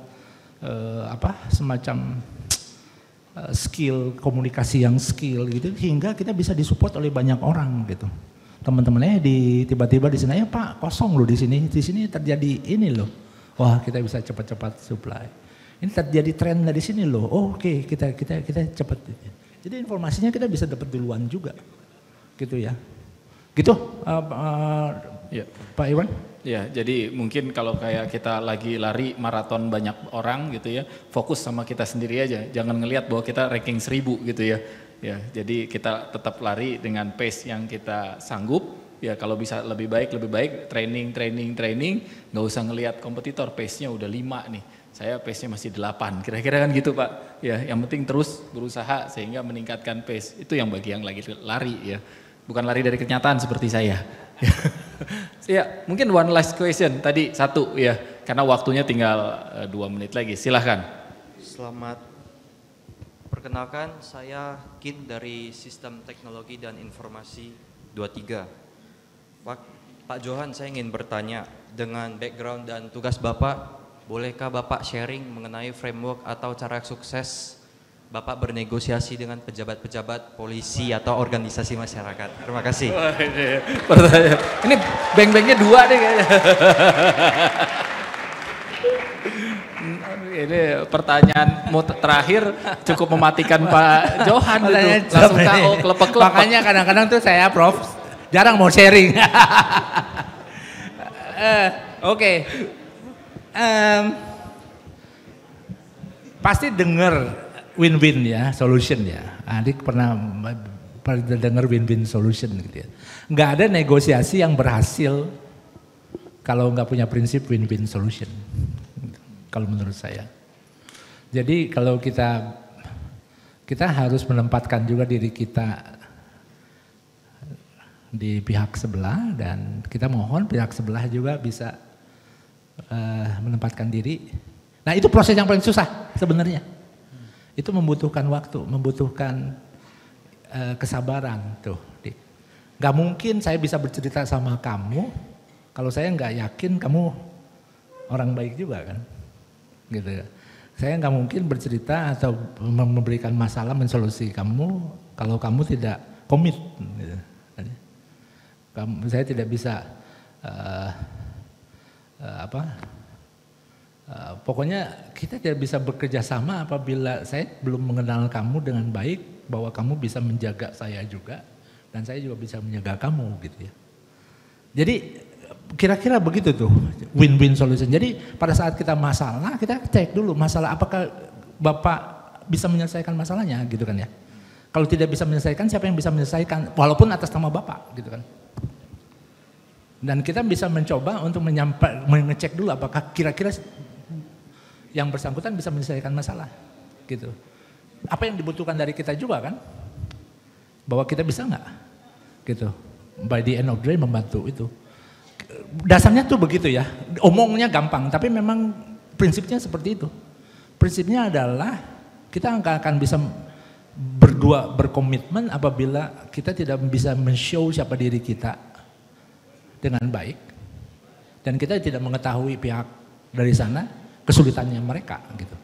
semacam skill komunikasi yang skill gitu, hingga kita bisa disupport oleh banyak orang gitu. Teman-temannya tiba-tiba di sini, ya Pak kosong loh di sini terjadi ini loh, wah kita bisa cepat-cepat supply. Ini terjadi tren dari sini loh, oke, kita cepat. Jadi informasinya kita bisa dapat duluan juga, gitu ya. Gitu, Ya. Pak Iwan. Ya, jadi mungkin kalau kayak kita lagi lari maraton banyak orang gitu ya, fokus sama kita sendiri aja, jangan ngelihat bahwa kita ranking 1000 gitu ya. Ya, jadi kita tetap lari dengan pace yang kita sanggup. Ya, kalau bisa lebih baik, training, nggak usah ngelihat kompetitor pace-nya udah 5 nih. Saya pace-nya masih 8, kira-kira kan gitu Pak. Ya, yang penting terus berusaha sehingga meningkatkan pace. Itu yang bagi yang lagi lari ya. Bukan lari dari kenyataan seperti saya. Ya, mungkin one last question tadi satu ya, karena waktunya tinggal 2 menit lagi. Silahkan. Selamat, perkenalkan saya Kin dari Sistem Teknologi dan Informasi 23. Pak Johan, saya ingin bertanya, dengan background dan tugas Bapak, bolehkah Bapak sharing mengenai framework atau cara sukses Bapak bernegosiasi dengan pejabat-pejabat polisi atau organisasi masyarakat? Terima kasih. Pertanyaan. Ini beng-bengnya 2 deh kayaknya. Ini pertanyaan terakhir cukup mematikan Pak Johan gitu. Langsung KO, kelepek-kelepek. Makanya kadang-kadang tuh saya Prof jarang mau sharing. Oke. Pasti dengar win-win ya, solution ya. Adik pernah dengar win-win solution gitu ya. Nggak ada negosiasi yang berhasil kalau nggak punya prinsip win-win solution. Kalau menurut saya. Jadi kalau kita harus menempatkan juga diri kita di pihak sebelah, dan kita mohon pihak sebelah juga bisa menempatkan diri. Nah itu proses yang paling susah sebenarnya. Itu membutuhkan waktu, membutuhkan kesabaran tuh. Gak mungkin saya bisa bercerita sama kamu kalau saya nggak yakin kamu orang baik juga kan, gitu ya. Saya nggak mungkin bercerita atau memberikan masalah, mensolusi kamu kalau kamu tidak komit. Gitu. Saya tidak bisa pokoknya kita tidak bisa bekerja sama apabila saya belum mengenal kamu dengan baik, bahwa kamu bisa menjaga saya juga dan saya juga bisa menjaga kamu gitu ya. Jadi kira-kira begitu tuh win-win solution. Jadi pada saat kita masalah, kita cek dulu masalah apakah Bapak bisa menyelesaikan masalahnya gitu kan ya. Kalau tidak bisa menyelesaikan, siapa yang bisa menyelesaikan walaupun atas nama Bapak gitu kan. Dan kita bisa mencoba untuk mengecek dulu apakah kira-kira yang bersangkutan bisa menyelesaikan masalah gitu. Apa yang dibutuhkan dari kita juga kan, bahwa kita bisa nggak gitu. By the end of the day membantu itu. Dasarnya tuh begitu ya, omongnya gampang tapi memang prinsipnya seperti itu. Prinsipnya adalah kita akan bisa berdua berkomitmen apabila kita tidak bisa men-show siapa diri kita dengan baik dan kita tidak mengetahui pihak dari sana kesulitannya mereka gitu.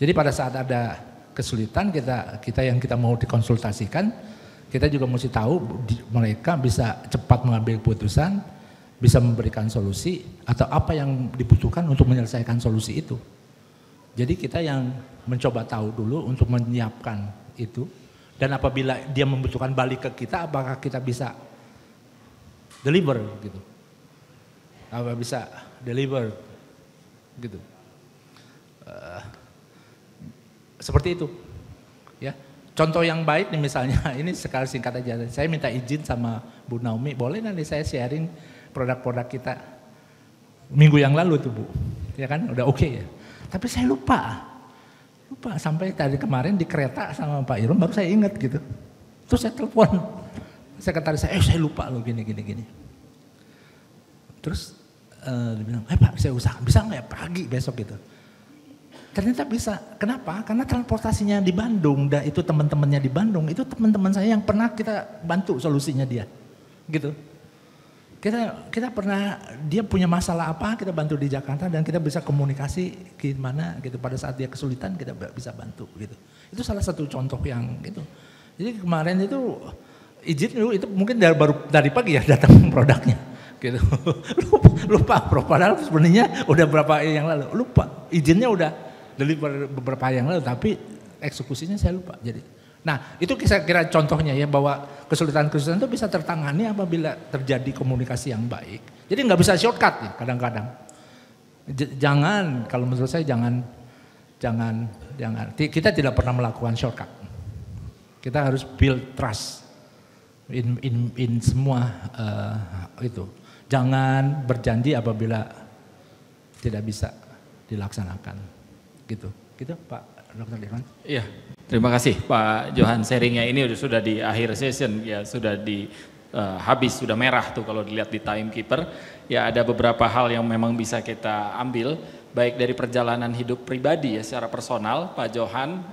Jadi pada saat ada kesulitan kita yang kita mau dikonsultasikan, kita juga mesti tahu mereka bisa cepat mengambil keputusan, bisa memberikan solusi atau apa yang dibutuhkan untuk menyelesaikan solusi itu. Jadi kita yang mencoba tahu dulu untuk menyiapkan itu, dan apabila dia membutuhkan balik ke kita, apakah kita bisa deliver gitu. Apa bisa deliver gitu. Seperti itu ya. Contoh yang baik nih misalnya, ini sekali singkat aja, saya minta izin sama Bu Naomi, boleh nanti saya sharing produk-produk kita minggu yang lalu tuh Bu, ya kan udah oke ya. Tapi saya lupa sampai tadi kemarin di kereta sama Pak Iron baru saya ingat gitu. Terus saya telepon sekretaris saya lupa loh gini. Terus Dia bilang, Pak saya usaha, bisa nggak ya pagi besok gitu. Ternyata bisa, kenapa? Karena transportasinya di Bandung, dan itu teman-temannya di Bandung, itu teman-teman saya yang pernah kita bantu solusinya dia. Gitu. Kita pernah, dia punya masalah apa, kita bantu di Jakarta dan kita bisa komunikasi gimana gitu. Pada saat dia kesulitan kita bisa bantu gitu. Itu salah satu contoh yang gitu. Jadi kemarin itu izin itu mungkin baru dari pagi ya datang produknya. Gitu. lupa padahal sebenarnya udah berapa yang lalu lupa, izinnya udah deliver beberapa yang lalu tapi eksekusinya saya lupa. Jadi nah itu kira-kira contohnya ya, bahwa kesulitan-kesulitan itu bisa tertangani apabila terjadi komunikasi yang baik. Jadi nggak bisa shortcut ya kadang-kadang. Jangan, kalau menurut saya jangan kita tidak pernah melakukan shortcut. Kita harus build trust in semua itu. Jangan berjanji apabila tidak bisa dilaksanakan, gitu Pak Dr. Dirman. Iya, terima kasih Pak Johan sharingnya. Ini sudah di akhir session ya, sudah di habis, sudah merah tuh kalau dilihat di timekeeper. Ya ada beberapa hal yang memang bisa kita ambil, baik dari perjalanan hidup pribadi ya secara personal. Pak Johan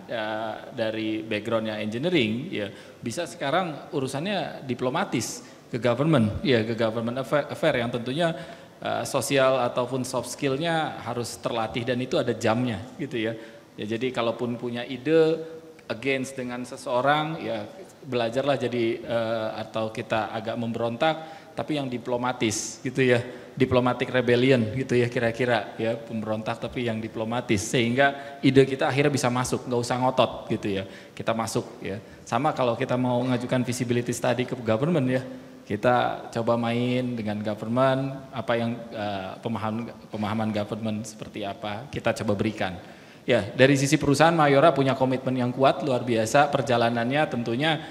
dari backgroundnya engineering ya bisa sekarang urusannya diplomatis. Ke government affair yang tentunya sosial ataupun soft skillnya harus terlatih dan itu ada jamnya gitu ya. Ya jadi kalaupun punya ide against dengan seseorang ya belajarlah jadi atau kita agak memberontak tapi yang diplomatis gitu ya, diplomatic rebellion gitu ya kira-kira ya, pemberontak tapi yang diplomatis sehingga ide kita akhirnya bisa masuk, nggak usah ngotot gitu ya, kita masuk ya. Sama kalau kita mau ngajukan feasibility study ke government ya, kita coba main dengan government, apa yang pemahaman government seperti apa, kita coba berikan. Ya, dari sisi perusahaan Mayora punya komitmen yang kuat, luar biasa, perjalanannya tentunya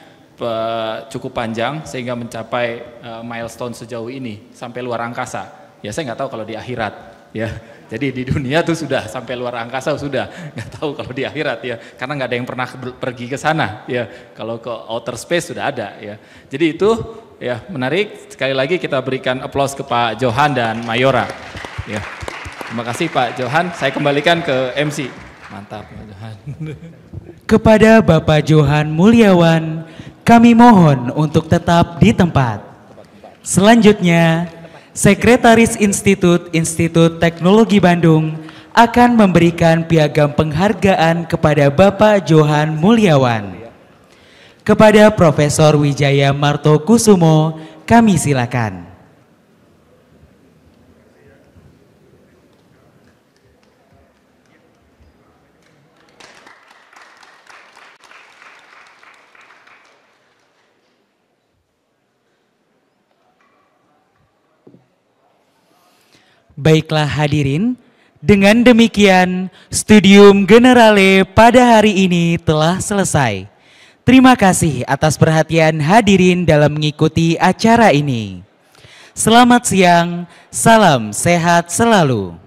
cukup panjang sehingga mencapai milestone sejauh ini, sampai luar angkasa. Ya saya nggak tahu kalau di akhirat, ya. Jadi di dunia tuh sudah sampai luar angkasa sudah, nggak tahu kalau di akhirat ya, karena nggak ada yang pernah pergi ke sana ya. Kalau ke outer space sudah ada ya. Jadi itu ya menarik. Sekali lagi kita berikan aplaus ke Pak Johan dan Mayora. Ya, terima kasih Pak Johan. Saya kembalikan ke MC. Mantap Pak Johan. Kepada Bapak Johan Mulyawan, kami mohon untuk tetap di tempat. Selanjutnya, Sekretaris Institut Teknologi Bandung akan memberikan piagam penghargaan kepada Bapak Johan Mulyawan. Kepada Profesor Wijaya Marto Kusumo, kami silakan. Baiklah hadirin, dengan demikian Studium Generale pada hari ini telah selesai. Terima kasih atas perhatian hadirin dalam mengikuti acara ini. Selamat siang, salam sehat selalu.